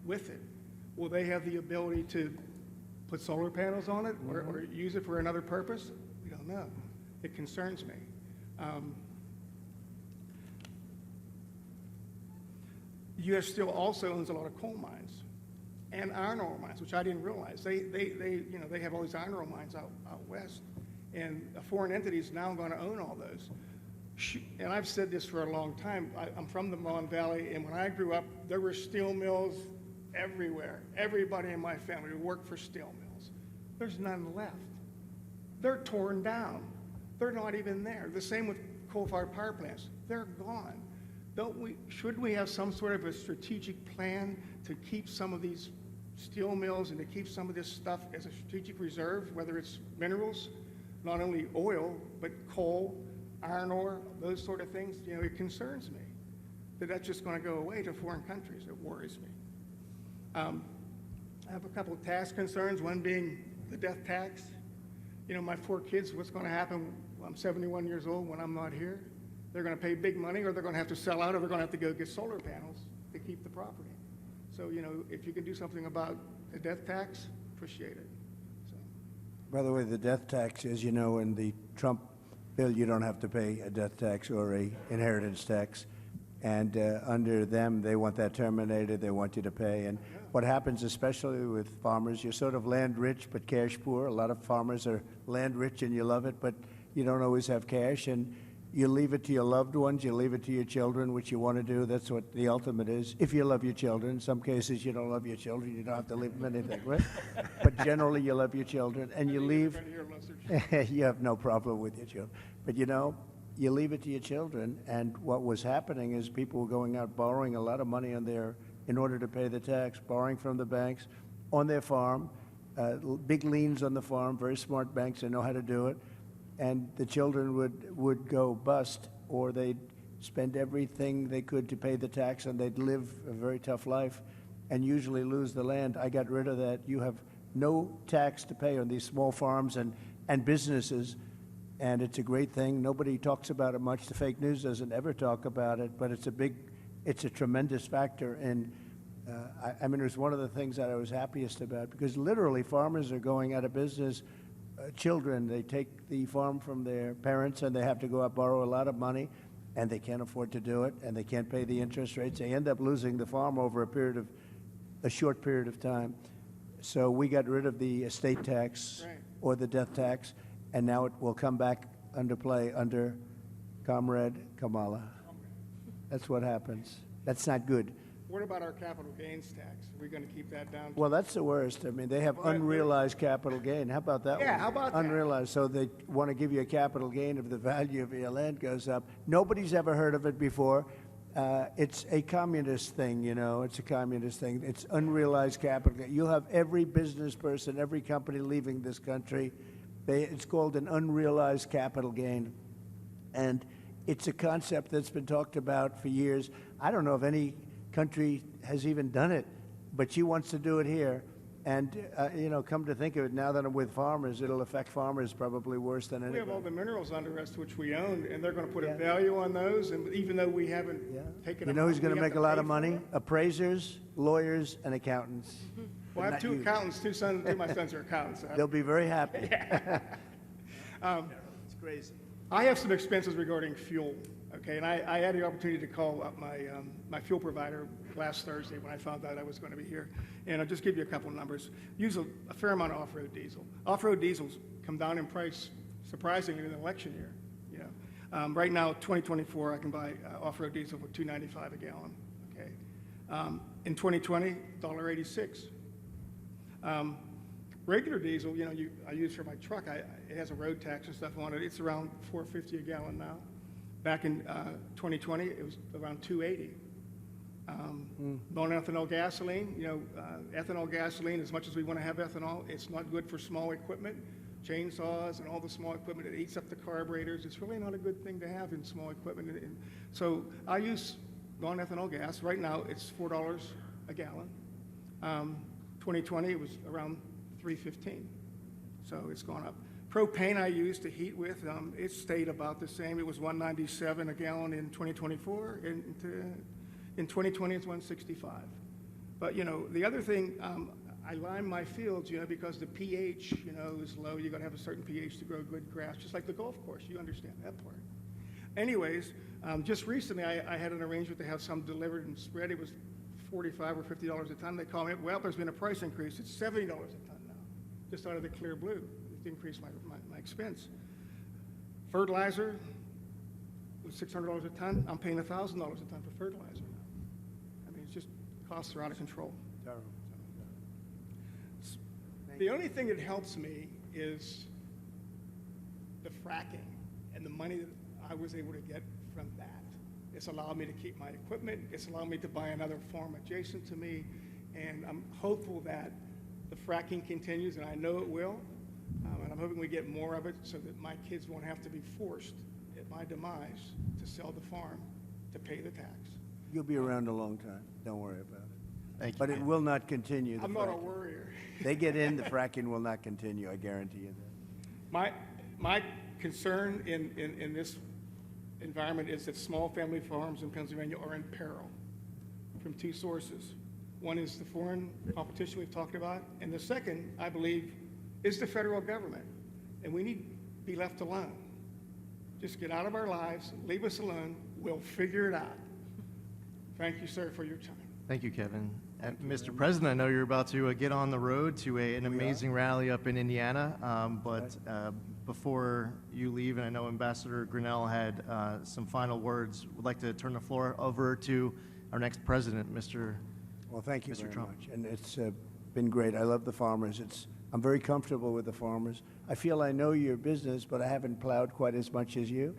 with it. Will they have the ability to put solar panels on it or use it for another purpose? We don't know. It concerns me. U.S. Steel also owns a lot of coal mines and iron ore mines, which I didn't realize. They have all these iron ore mines out west, and a foreign entity is now going to own all those. And I've said this for a long time. I'm from the Mon Valley, and when I grew up, there were steel mills everywhere. Everybody in my family worked for steel mills. There's none left. They're torn down. They're not even there. The same with coal-fired power plants. They're gone. Should we have some sort of a strategic plan to keep some of these steel mills and to keep some of this stuff as a strategic reserve, whether it's minerals, not only oil, but coal, iron ore, those sort of things? It concerns me that that's just going to go away to foreign countries. It worries me. I have a couple of tax concerns, one being the death tax. My 4 kids, what's going to happen? I'm 71 years old when I'm not here. They're going to pay big money, or they're going to have to sell out, or they're going to have to go get solar panels to keep the property. So, if you can do something about the death tax, appreciate it. By the way, the death tax, as you know, in the Trump bill, you don't have to pay a death tax or a inheritance tax. And under them, they want that terminated. They want you to pay. And what happens, especially with farmers, you're sort of land rich but cash poor. A lot of farmers are land rich and you love it, but you don't always have cash. And you leave it to your loved ones. You leave it to your children, which you want to do. That's what the ultimate is. If you love your children. In some cases, you don't love your children. You don't have to leave them anything, right? But generally, you love your children. And you leave. You have no problem with your children. But you leave it to your children, and what was happening is people were going out borrowing a lot of money in order to pay the tax, borrowing from the banks on their farm, big liens on the farm, very smart banks that know how to do it, and the children would go bust, or they'd spend everything they could to pay the tax, and they'd live a very tough life and usually lose the land. I got rid of that. You have no tax to pay on these small farms and businesses. And it's a great thing. Nobody talks about it much. The fake news doesn't ever talk about it, but it's a tremendous factor. And it was one of the things that I was happiest about, because literally farmers are going out of business. Children, they take the farm from their parents and they have to go out borrow a lot of money, and they can't afford to do it, and they can't pay the interest rates. They end up losing the farm over a short period of time. So we got rid of the estate tax Right. or the death tax, and now it will come back under play under Comrade Kamala. That's what happens. That's not good. What about our capital gains tax? Are we going to keep that down? Well, that's the worst. I mean, they have unrealized capital gain. How about that one? Yeah, how about that? Unrealized. So they want to give you a capital gain if the value of your land goes up. Nobody's ever heard of it before. It's a communist thing, you know. It's a communist thing. It's unrealized capital gain. You'll have every business person, every company leaving this country. It's called an unrealized capital gain. And it's a concept that's been talked about for years. I don't know if any country has even done it, but she wants to do it here. And, you know, come to think of it, now that I'm with farmers, it'll affect farmers probably worse than We anybody. have all the minerals under us which we own, and they're going to put a Yeah. value on those, and even though we haven't taken You them know out, who's going we to have make a lot pay of for money? it. Appraisers, lawyers, and accountants. Well, I have Not two you. accountants, two of my sons are accountants. So They'll be very happy. It's crazy. I have some expenses regarding fuel, okay, and I had the opportunity to call up my fuel provider last Thursday when I found out I was going to be here, and I'll just give you a couple of numbers. Use a fair amount of off-road diesel. Off-road diesels come down in price surprisingly in an election year. You know, right now, 2024, I can buy off-road diesel for $2.95 a gallon. Okay, in 2020, $1.86. Regular diesel, you know, I use for my truck. It has a road tax and stuff on it. It's around $4.50 a gallon now. Back in 2020, it was around $2.80. Non-ethanol gasoline, you know, ethanol gasoline. As much as we want to have ethanol, it's not good for small equipment, chainsaws, and all the small equipment. It eats up the carburetors. It's really not a good thing to have in small equipment. And so I use non-ethanol gas. Right now, it's $4 a gallon. 2020, it was around $3.15, so it's gone up. Propane I use to heat with, it stayed about the same. It was $1.97 a gallon in 2024, and in 2020 it's $1.65. But you know, the other thing, I lime my fields, you know, because the pH, you know, is low. You got to have a certain pH to grow good grass, just like the golf course. You understand that part. Anyways, just recently I had an arrangement to have some delivered and spread. It was $45 or $50 a ton. They call me, well, there's been a price increase. It's $70 a ton now, just out of the clear blue. It increased my expense. Fertilizer was $600 a ton. I'm paying $1,000 a ton for fertilizer now. I mean, it's just, costs are out of control. The only thing that helps me is the fracking and the money that I was able to get from that. It's allowed me to keep my equipment. It's allowed me to buy another farm adjacent to me. And I'm hopeful that the fracking continues, and I know it will. And I'm hoping we get more of it so that my kids won't have to be forced at my demise to sell the farm to pay the tax. You'll be around a long time. Don't worry about it. Thank you. But it will not continue. the I'm not a fracking. worrier. They get in, the fracking will not continue, I guarantee you that. My concern in this environment is that small family farms in Pennsylvania are in peril from two sources. One is the foreign competition we've talked about, and the second, I believe, is the federal government. And we need to be left alone. Just get out of our lives, leave us alone, we'll figure it out. Thank you, sir, for your time. Thank you, Kevin. Mr. President, I know you're about to get on the road to an amazing rally up in Indiana, but before you leave, and I know Ambassador Grinnell had some final words, would like to turn the floor over to our next president, Mr. Well, thank you Mr. very Trump. much. And it's been great. I love the farmers. I'm very comfortable with the farmers. I feel I know your business, but I haven't plowed quite as much as you.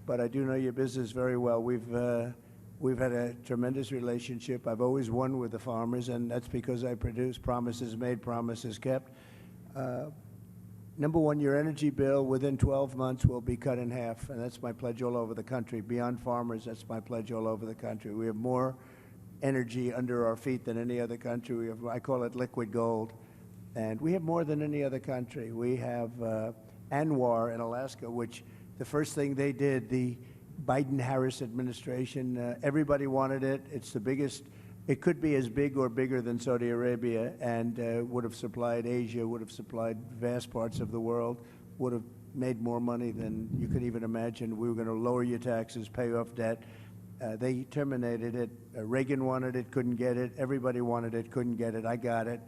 But I do know your business very well. We've had a tremendous relationship. I've always won with the farmers, and that's because I produce promises made, promises kept. Number one, your energy bill within 12 months will be cut in half, and that's my pledge all over the country. Beyond farmers, that's my pledge all over the country. We have more energy under our feet than any other country. I call it liquid gold. And we have more than any other country. We have Anwar in Alaska, which the first thing they did, the Biden-Harris administration, everybody wanted it. It's the biggest. It could be as big or bigger than Saudi Arabia, and would have supplied Asia, would have supplied vast parts of the world, would have made more money than you could even imagine. We were going to lower your taxes, pay off debt. They terminated it. Reagan wanted it, couldn't get it. Everybody wanted it, couldn't get it. I got it.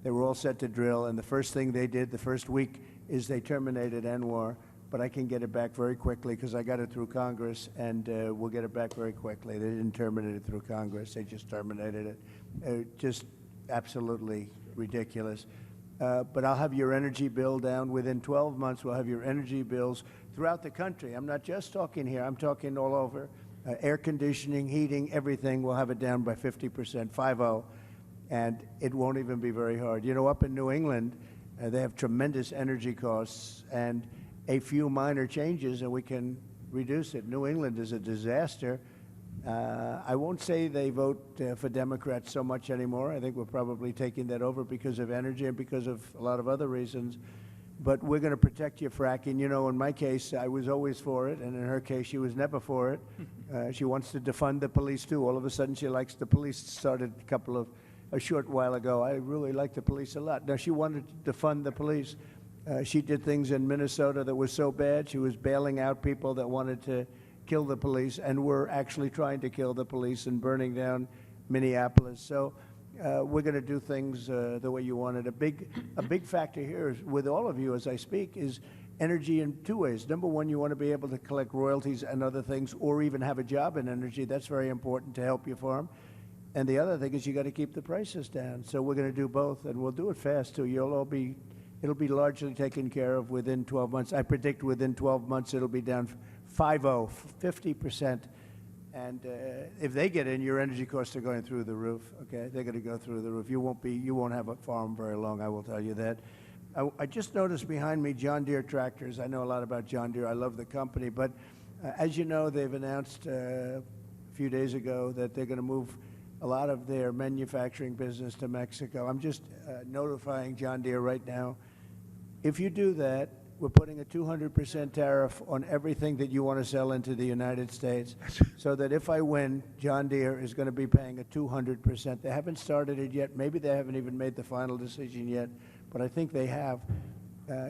They were all set to drill, and the first thing they did the first week is they terminated NWAR. But I can get it back very quickly because I got it through Congress, and we'll get it back very quickly. They didn't terminate it through Congress. They just terminated it. Just absolutely ridiculous. But I'll have your energy bill down within 12 months. We'll have your energy bills throughout the country. I'm not just talking here. I'm talking all over. Air conditioning, heating, everything. We'll have it down by 50%, 50. And it won't even be very hard. You know, up in New England, they have tremendous energy costs, and a few minor changes and we can reduce it. New England is a disaster. I won't say they vote for Democrats so much anymore. I think we're probably taking that over because of energy and because of a lot of other reasons. But we're going to protect you fracking. You know, in my case, I was always for it, and in her case, she was never for it. She wants to defund the police, too. All of a sudden, she likes the police. Started a short while ago. I really like the police a lot. Now, she wanted to defund the police. She did things in Minnesota that were so bad. She was bailing out people that wanted to kill the police and were actually trying to kill the police and burning down Minneapolis. So we're going to do things the way you want it. A big factor here is, with all of you as I speak, is energy in two ways. Number one, you want to be able to collect royalties and other things, or even have a job in energy. That's very important to help your farm. And the other thing is you got to keep the prices down. So we're going to do both, and we'll do it fast too. It'll be largely taken care of within 12 months. I predict within 12 months it'll be down 50%. And if they get in, your energy costs are going through the roof. Okay, they're going to go through the roof. You won't have a farm very long. I will tell you that. I just noticed behind me John Deere tractors. I know a lot about John Deere. I love the company, but as you know, they've announced a few days ago that they're going to move a lot of their manufacturing business to Mexico. I'm just notifying John Deere right now. If you do that, we're putting a 200% tariff on everything that you want to sell into the United States, so that if I win, John Deere is going to be paying a 200%. They haven't started it yet. Maybe they haven't even made the final decision yet, but I think they have.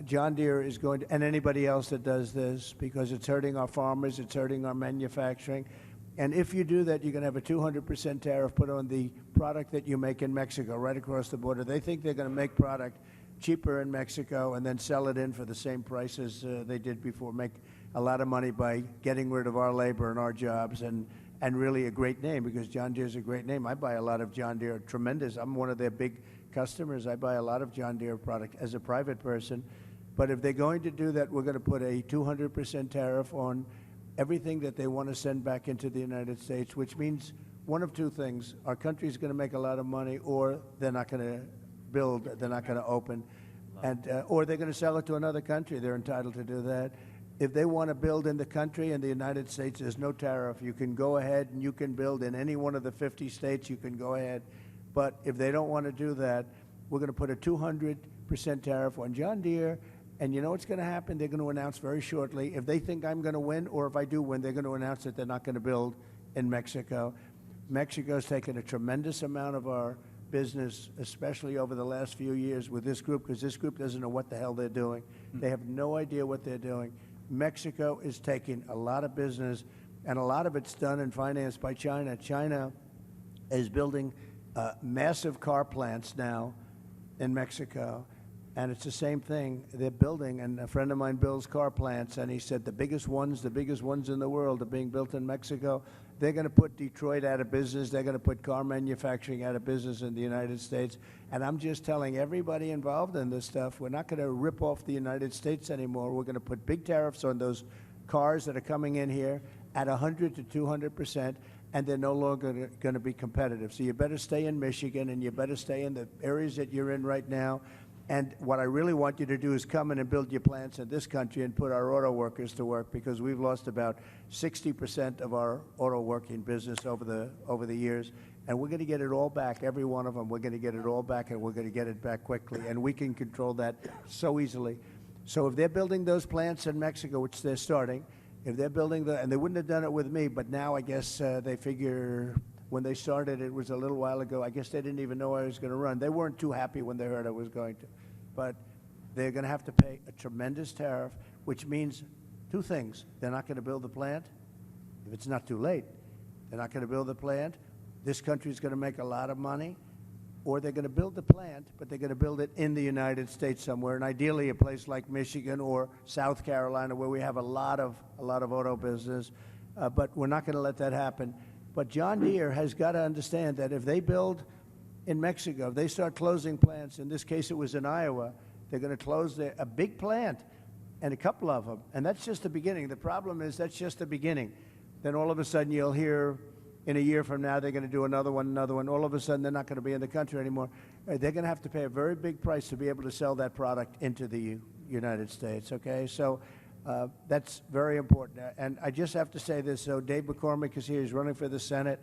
John Deere is going to, and anybody else that does this, because it's hurting our farmers, it's hurting our manufacturing. And if you do that, you're going to have a 200% tariff put on the product that you make in Mexico, right across the border. They think they're going to make product cheaper in Mexico and then sell it in for the same prices they did before, make a lot of money by getting rid of our labor and our jobs, and really a great name, because John Deere's a great name. I buy a lot of John Deere, tremendous. I'm one of their big customers. I buy a lot of John Deere product as a private person. But if they're going to do that, we're going to put a 200% tariff on everything that they want to send back into the United States, which means one of two things. Our country's going to make a lot of money, or they're not going to build, they're not going to open, and or they're going to sell it to another country. They're entitled to do that. If they want to build in the country, in the United States, there's no tariff. You can go ahead and you can build in any one of the 50 states. You can go ahead. But if they don't want to do that, we're going to put a 200% tariff on John Deere. And you know what's going to happen? They're going to announce very shortly, if they think I'm going to win, or if I do win, they're going to announce that they're not going to build in Mexico. Mexico's taken a tremendous amount of our business, especially over the last few years with this group, because this group doesn't know what the hell they're doing. They have no idea what they're doing. Mexico is taking a lot of business, and a lot of it's done and financed by China. China is building massive car plants now in Mexico, and it's the same thing they're building. And a friend of mine builds car plants, and he said the biggest ones in the world are being built in Mexico. They're going to put Detroit out of business. They're going to put car manufacturing out of business in the United States. And I'm just telling everybody involved in this stuff, we're not going to rip off the United States anymore. We're going to put big tariffs on those cars that are coming in here at 100 to 200%, and they're no longer going to be competitive. So you better stay in Michigan, and you better stay in the areas that you're in right now. And what I really want you to do is come in and build your plants in this country and put our auto workers to work, because we've lost about 60% of our auto working business over the years. And we're going to get it all back, every one of them. We're going to get it all back, and we're going to get it back quickly. And we can control that so easily. So if they're building those plants in Mexico, which they're starting, if they're building and they wouldn't have done it with me, but now I guess they figure, when they started, it was a little while ago, I guess they didn't even know I was going to run. They weren't too happy when they heard I was going to. But they're going to have to pay a tremendous tariff, which means two things. They're not going to build the plant if it's not too late. They're not going to build the plant. This country is going to make a lot of money, or they're going to build the plant, but they're going to build it in the United States somewhere, and ideally a place like Michigan or South Carolina, where we have a lot of auto business. But we're not going to let that happen. But John Deere has got to understand that if they build in Mexico, if they start closing plants, in this case it was in Iowa, they're going to close a big plant, and a couple of them, and that's just the beginning. The problem is that's just the beginning. Then all of a sudden you'll hear in a year from now they're going to do another one. All of a sudden they're not going to be in the country anymore. They're going to have to pay a very big price to be able to sell that product into the United States, okay? So that's very important. And I just have to say this, so Dave McCormick is here. He's running for the Senate.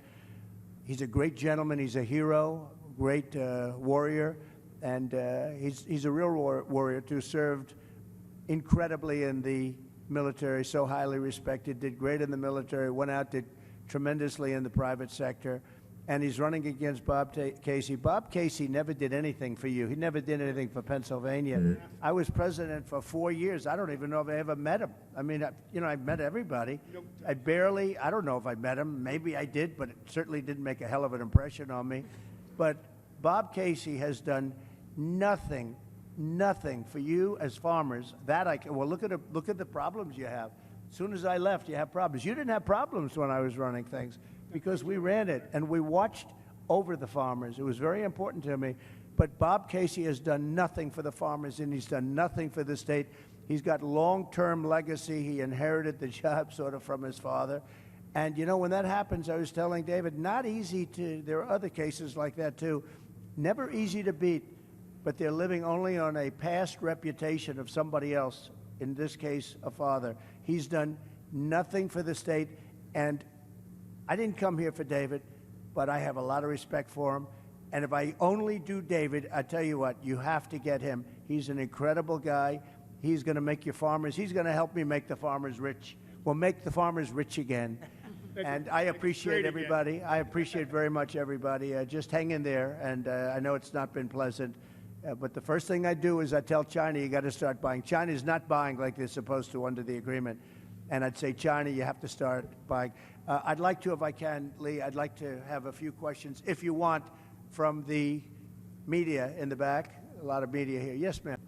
He's a great gentleman. He's a hero, great warrior, and he's a real warrior too. Served incredibly in the military, so highly respected, did great in the military, went out, did tremendously in the private sector, and he's running against Bob Casey. Bob Casey never did anything for you. He never did anything for Pennsylvania. I was president for 4 years. I don't even know if I ever met him. I mean, I've met everybody. I don't know if I met him. Maybe I did, but it certainly didn't make a hell of an impression on me. But Bob Casey has done nothing for you as farmers. Well, look at the problems you have. As soon as I left, you have problems. You didn't have problems when I was running things because we ran it and we watched over the farmers. It was very important to me. But Bob Casey has done nothing for the farmers, and he's done nothing for the state. He's got long-term legacy. He inherited the job sort of from his father. And, when that happens, I was telling David, not easy there are other cases like that too, never easy to beat, but they're living only on a past reputation of somebody else, in this case, a father. He's done nothing for the state, and I didn't come here for David, but I have a lot of respect for him. And if I only do David, I tell you what, you have to get him. He's an incredible guy. He's going to make your farmers, he's going to help me make the farmers rich. We'll make the farmers rich again. And I appreciate everybody. I appreciate very much everybody. Just hang in there, and I know it's not been pleasant. But the first thing I do is I tell China, you got to start buying. China is not buying like they're supposed to under the agreement. And I'd say, China, you have to start buying. I'd like to, if I can, Lee, I'd like to have a few questions, if you want, from the media in the back. A lot of media here. Yes, ma'am.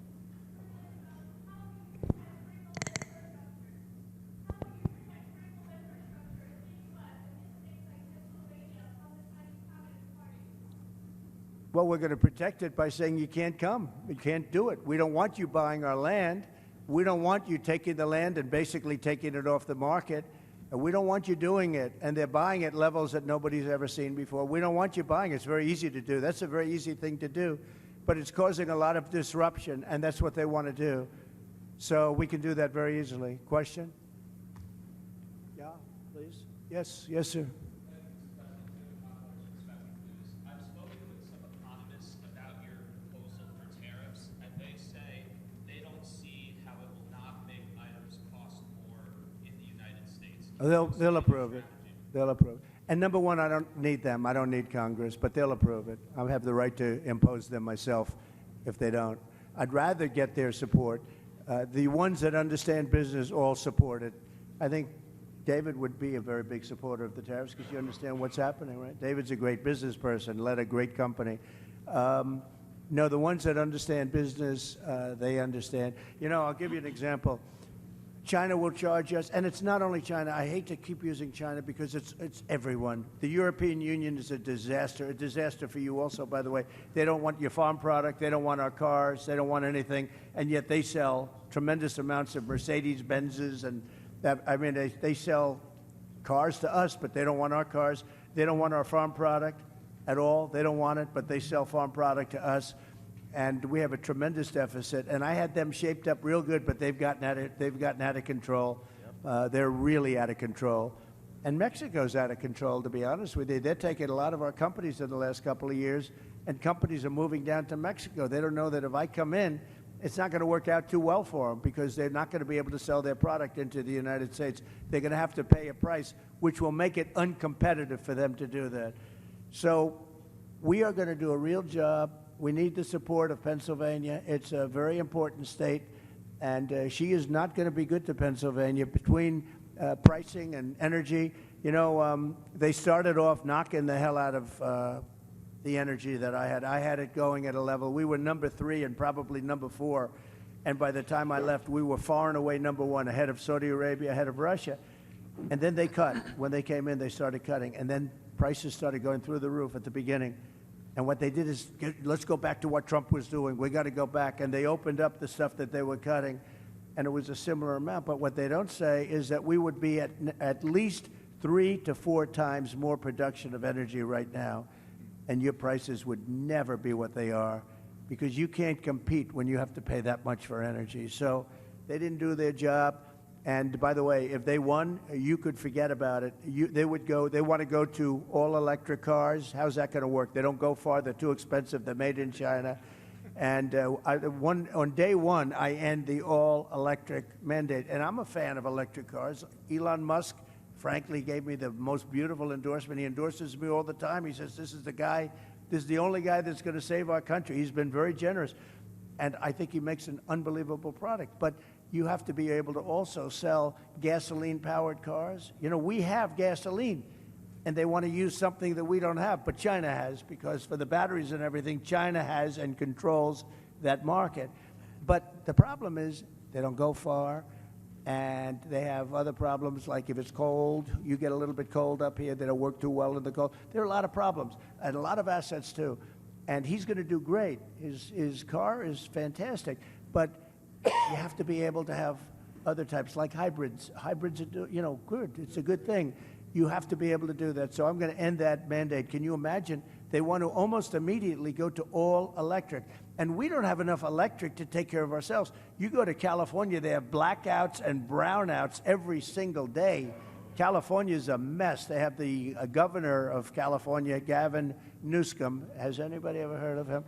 Well, we're going to protect it by saying you can't come. You can't do it. We don't want you buying our land. We don't want you taking the land and basically taking it off the market. And we don't want you doing it. And they're buying at levels that nobody's ever seen before. We don't want you buying it. It's very easy to do. That's a very easy thing to do. But it's causing a lot of disruption, and that's what they want to do. So we can do that very easily. Question? Yeah, please. Yes, sir. They'll approve it. They'll approve it. And number one, I don't need them. I don't need Congress, but they'll approve it. I have the right to impose them myself if they don't. I'd rather get their support. The ones that understand business all support it. I think David would be a very big supporter of the tariffs because you understand what's happening, right? David's a great business person, led a great company. No, the ones that understand business, they understand. I'll give you an example. China will charge us, and it's not only China. I hate to keep using China because it's everyone. The European Union is a disaster for you also, by the way. They don't want your farm product. They don't want our cars. They don't want anything, and yet they sell tremendous amounts of Mercedes-Benzes, and they sell cars to us, but they don't want our cars. They don't want our farm product at all. They don't want it, but they sell farm product to us. And we have a tremendous deficit. And I had them shaped up real good, but they've gotten out of control. They're really out of control. And Mexico's out of control, to be honest with you. They're taking a lot of our companies in the last couple of years, and companies are moving down to Mexico. They don't know that if I come in, it's not going to work out too well for them because they're not going to be able to sell their product into the United States. They're going to have to pay a price, which will make it uncompetitive for them to do that. So we are going to do a real job. We need the support of Pennsylvania. It's a very important state, and she is not going to be good to Pennsylvania between pricing and energy. They started off knocking the hell out of the energy that I had. I had it going at a level. We were number 3 and probably number 4. And by the time I left, we were far and away number 1, ahead of Saudi Arabia, ahead of Russia. And then they cut. When they came in, they started cutting. And then prices started going through the roof at the beginning. And what they did is, let's go back to what Trump was doing. We got to go back. And they opened up the stuff that they were cutting, and it was a similar amount. But what they don't say is that we would be at least 3 to 4 times more production of energy right now, and your prices would never be what they are, because you can't compete when you have to pay that much for energy. So they didn't do their job. And by the way, if they won, you could forget about it. They want to go to all electric cars. How's that going to work? They don't go far. They're too expensive. They're made in China. And on day one, I end the all electric mandate. And I'm a fan of electric cars. Elon Musk, frankly, gave me the most beautiful endorsement. He endorses me all the time. He says, this is the only guy that's going to save our country. He's been very generous. And I think he makes an unbelievable product. But you have to be able to also sell gasoline-powered cars. You know, we have gasoline, and they want to use something that we don't have, but China has, because for the batteries and everything, China has and controls that market. But the problem is they don't go far, and they have other problems, like if it's cold, you get a little bit cold up here, they don't work too well in the cold. There are a lot of problems, and a lot of assets, too. And he's going to do great. His car is fantastic, but you have to be able to have other types, like hybrids. Hybrids are, good. It's a good thing. You have to be able to do that. So I'm going to end that mandate. Can you imagine? They want to almost immediately go to all electric. And we don't have enough electric to take care of ourselves. You go to California, they have blackouts and brownouts every single day. California's a mess. They have the governor of California, Gavin Newsom. Has anybody ever heard of him?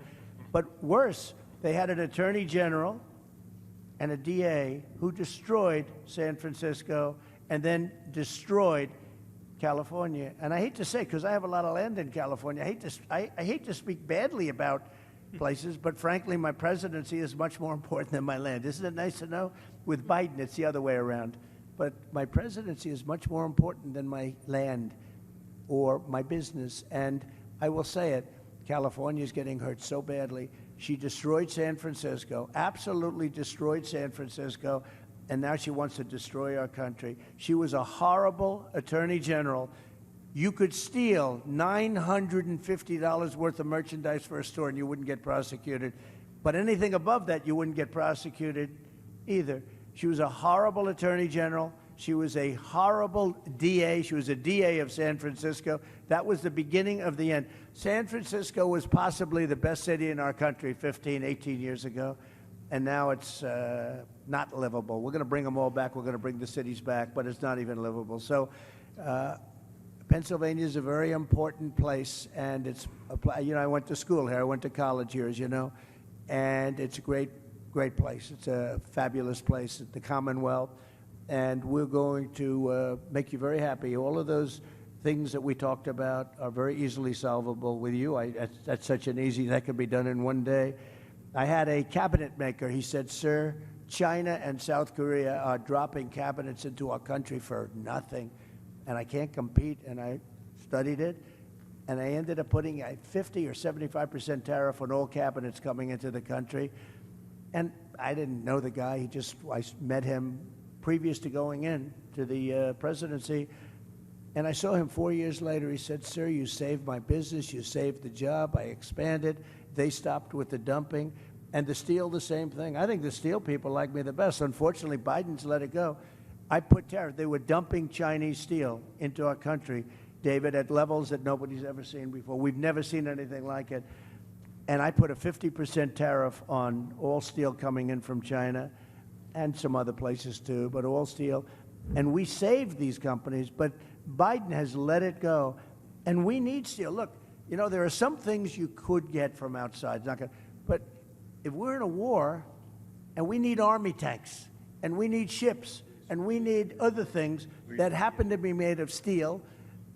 But worse, they had an attorney general and a DA who destroyed San Francisco and then destroyed California. And I hate to say, because I have a lot of land in California, I hate to speak badly about places, but frankly, my presidency is much more important than my land. Isn't it nice to know? With Biden, it's the other way around. But my presidency is much more important than my land or my business. And I will say it, California is getting hurt so badly. She destroyed San Francisco, absolutely destroyed San Francisco, and now she wants to destroy our country. She was a horrible attorney general. You could steal $950 worth of merchandise for a store and you wouldn't get prosecuted. But anything above that, you wouldn't get prosecuted either. She was a horrible attorney general. She was a horrible DA. She was a DA of San Francisco. That was the beginning of the end. San Francisco was possibly the best city in our country 15, 18 years ago, and now it's not livable. We're going to bring them all back. We're going to bring the cities back, but it's not even livable. So Pennsylvania is a very important place, and it's, I went to school here. I went to college here, as you know, and it's a great place. It's a fabulous place at the Commonwealth. And we're going to make you very happy. All of those things that we talked about are very easily solvable with you. That's such an easy, that could be done in one day. I had a cabinet maker. He said, sir, China and South Korea are dropping cabinets into our country for nothing. And I can't compete. And I studied it. And I ended up putting a 50 or 75% tariff on all cabinets coming into the country. And I didn't know the guy. I met him previous to going in to the presidency. And I saw him 4 years later. He said, sir, you saved my business. You saved the job. I expanded. They stopped with the dumping. And the steel, the same thing. I think the steel people like me the best. Unfortunately, Biden's let it go. I put tariff. They were dumping Chinese steel into our country, David, at levels that nobody's ever seen before. We've never seen anything like it. And I put a 50% tariff on all steel coming in from China and some other places too, but all steel. And we saved these companies, but Biden has let it go. And we need steel. Look, there are some things you could get from outside. But if we're in a war and we need army tanks and we need ships and we need other things that happen to be made of steel,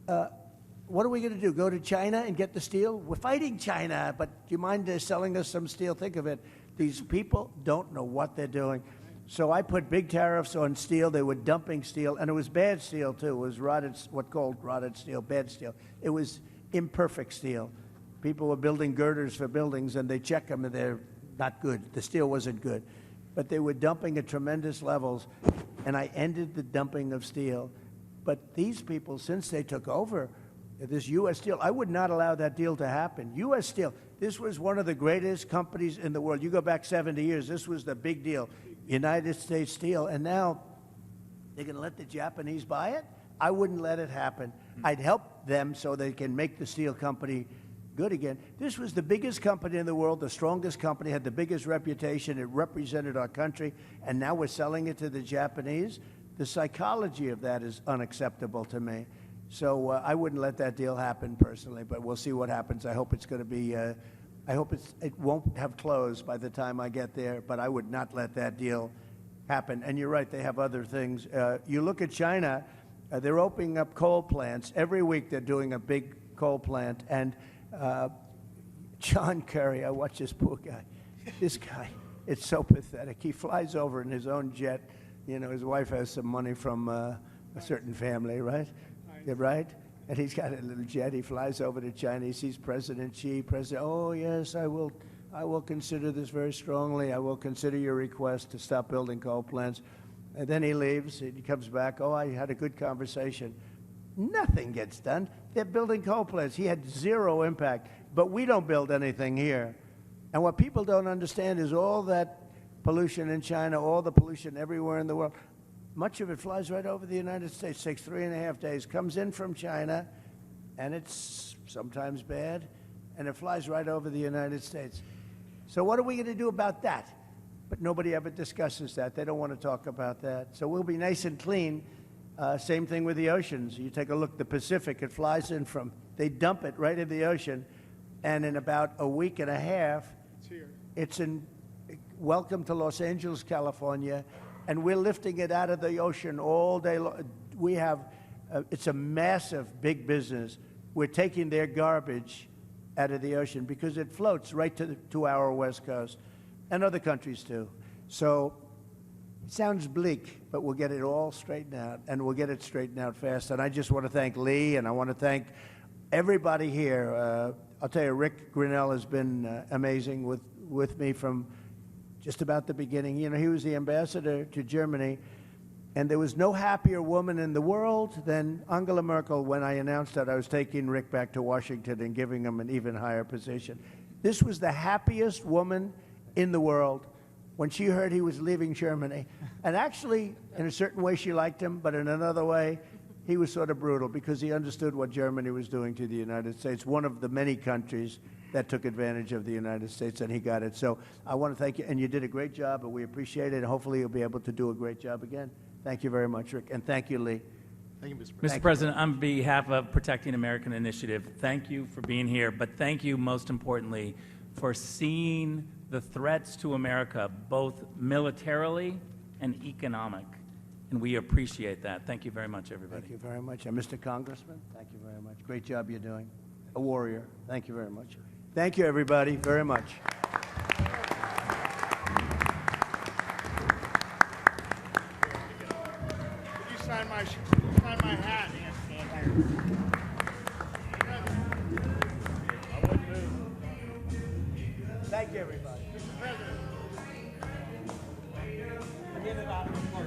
what are we going to do? Go to China and get the steel? We're fighting China, but do you mind selling us some steel? Think of it. These people don't know what they're doing. So I put big tariffs on steel. They were dumping steel, and it was bad steel, too. It was rotted steel, bad steel. It was imperfect steel. People were building girders for buildings, and they check them, and they're not good. The steel wasn't good. But they were dumping at tremendous levels, and I ended the dumping of steel. But these people, since they took over this U.S. Steel, I would not allow that deal to happen. U.S. Steel, this was one of the greatest companies in the world. You go back 70 years, this was the big deal. United States Steel, and now they're going to let the Japanese buy it? I wouldn't let it happen. I'd help them so they can make the steel company good again. This was the biggest company in the world, the strongest company, had the biggest reputation. It represented our country, and now we're selling it to the Japanese. The psychology of that is unacceptable to me. So I wouldn't let that deal happen personally, but we'll see what happens. I hope it's going to be, I hope it won't have closed by the time I get there, but I would not let that deal happen. And you're right, they have other things. You look at China, they're opening up coal plants. Every week they're doing a big coal plant, and John Kerry, I watch this poor guy. This guy, it's so pathetic. He flies over in his own jet. You know, his wife has some money from a certain family, right? Yeah, right? And he's got a little jet. He flies over to China. He sees President Xi. Oh, yes, I will consider this very strongly. I will consider your request to stop building coal plants. And then he leaves. And he comes back. Oh, I had a good conversation. Nothing gets done. They're building coal plants. He had zero impact. But we don't build anything here. And what people don't understand is all that pollution in China, all the pollution everywhere in the world, much of it flies right over the United States. Takes 3.5 days, comes in from China, and it's sometimes bad, and it flies right over the United States. So what are we going to do about that? But nobody ever discusses that. They don't want to talk about that. So we'll be nice and clean. Same thing with the oceans. You take a look, the Pacific, it flies in from, they dump it right in the ocean, and in about a week and a half, it's in, welcome to Los Angeles, California, and we're lifting it out of the ocean all day long. We have, it's a massive, big business. We're taking their garbage out of the ocean because it floats right to our West Coast, and other countries too. So it sounds bleak, but we'll get it all straightened out, and we'll get it straightened out fast. And I just want to thank Lee, and I want to thank everybody here. I'll tell you, Rick Grinnell has been amazing with me from just about the beginning. You know, he was the ambassador to Germany, and there was no happier woman in the world than Angela Merkel when I announced that I was taking Rick back to Washington and giving him an even higher position. This was the happiest woman in the world when she heard he was leaving Germany. And actually, in a certain way, she liked him, but in another way, he was sort of brutal because he understood what Germany was doing to the United States, one of the many countries that took advantage of the United States, and he got it. So I want to thank you, and you did a great job, and we appreciate it, and hopefully you'll be able to do a great job again. Thank you very much, Rick, and thank you, Lee. Thank you, Mr. President. Mr. President, on behalf of Protecting American Initiative, thank you for being here, but thank you most importantly for seeing the threats to America, both militarily and economic. And we appreciate that. Thank you very much, everybody. Thank you very much. And Mr. Congressman, thank you very much. Great job you're doing. A warrior. Thank you very much. Thank you, everybody, very much. Could you sign my hat? Thank you, everybody. Mr. President. Get it out of the park.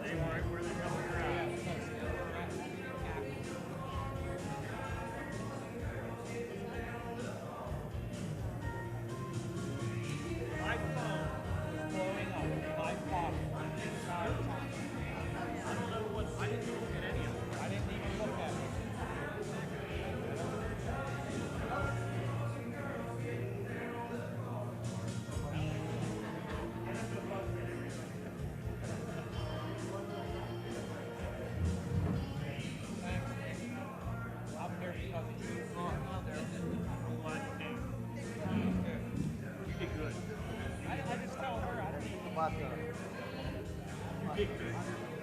They weren't where they go. about the...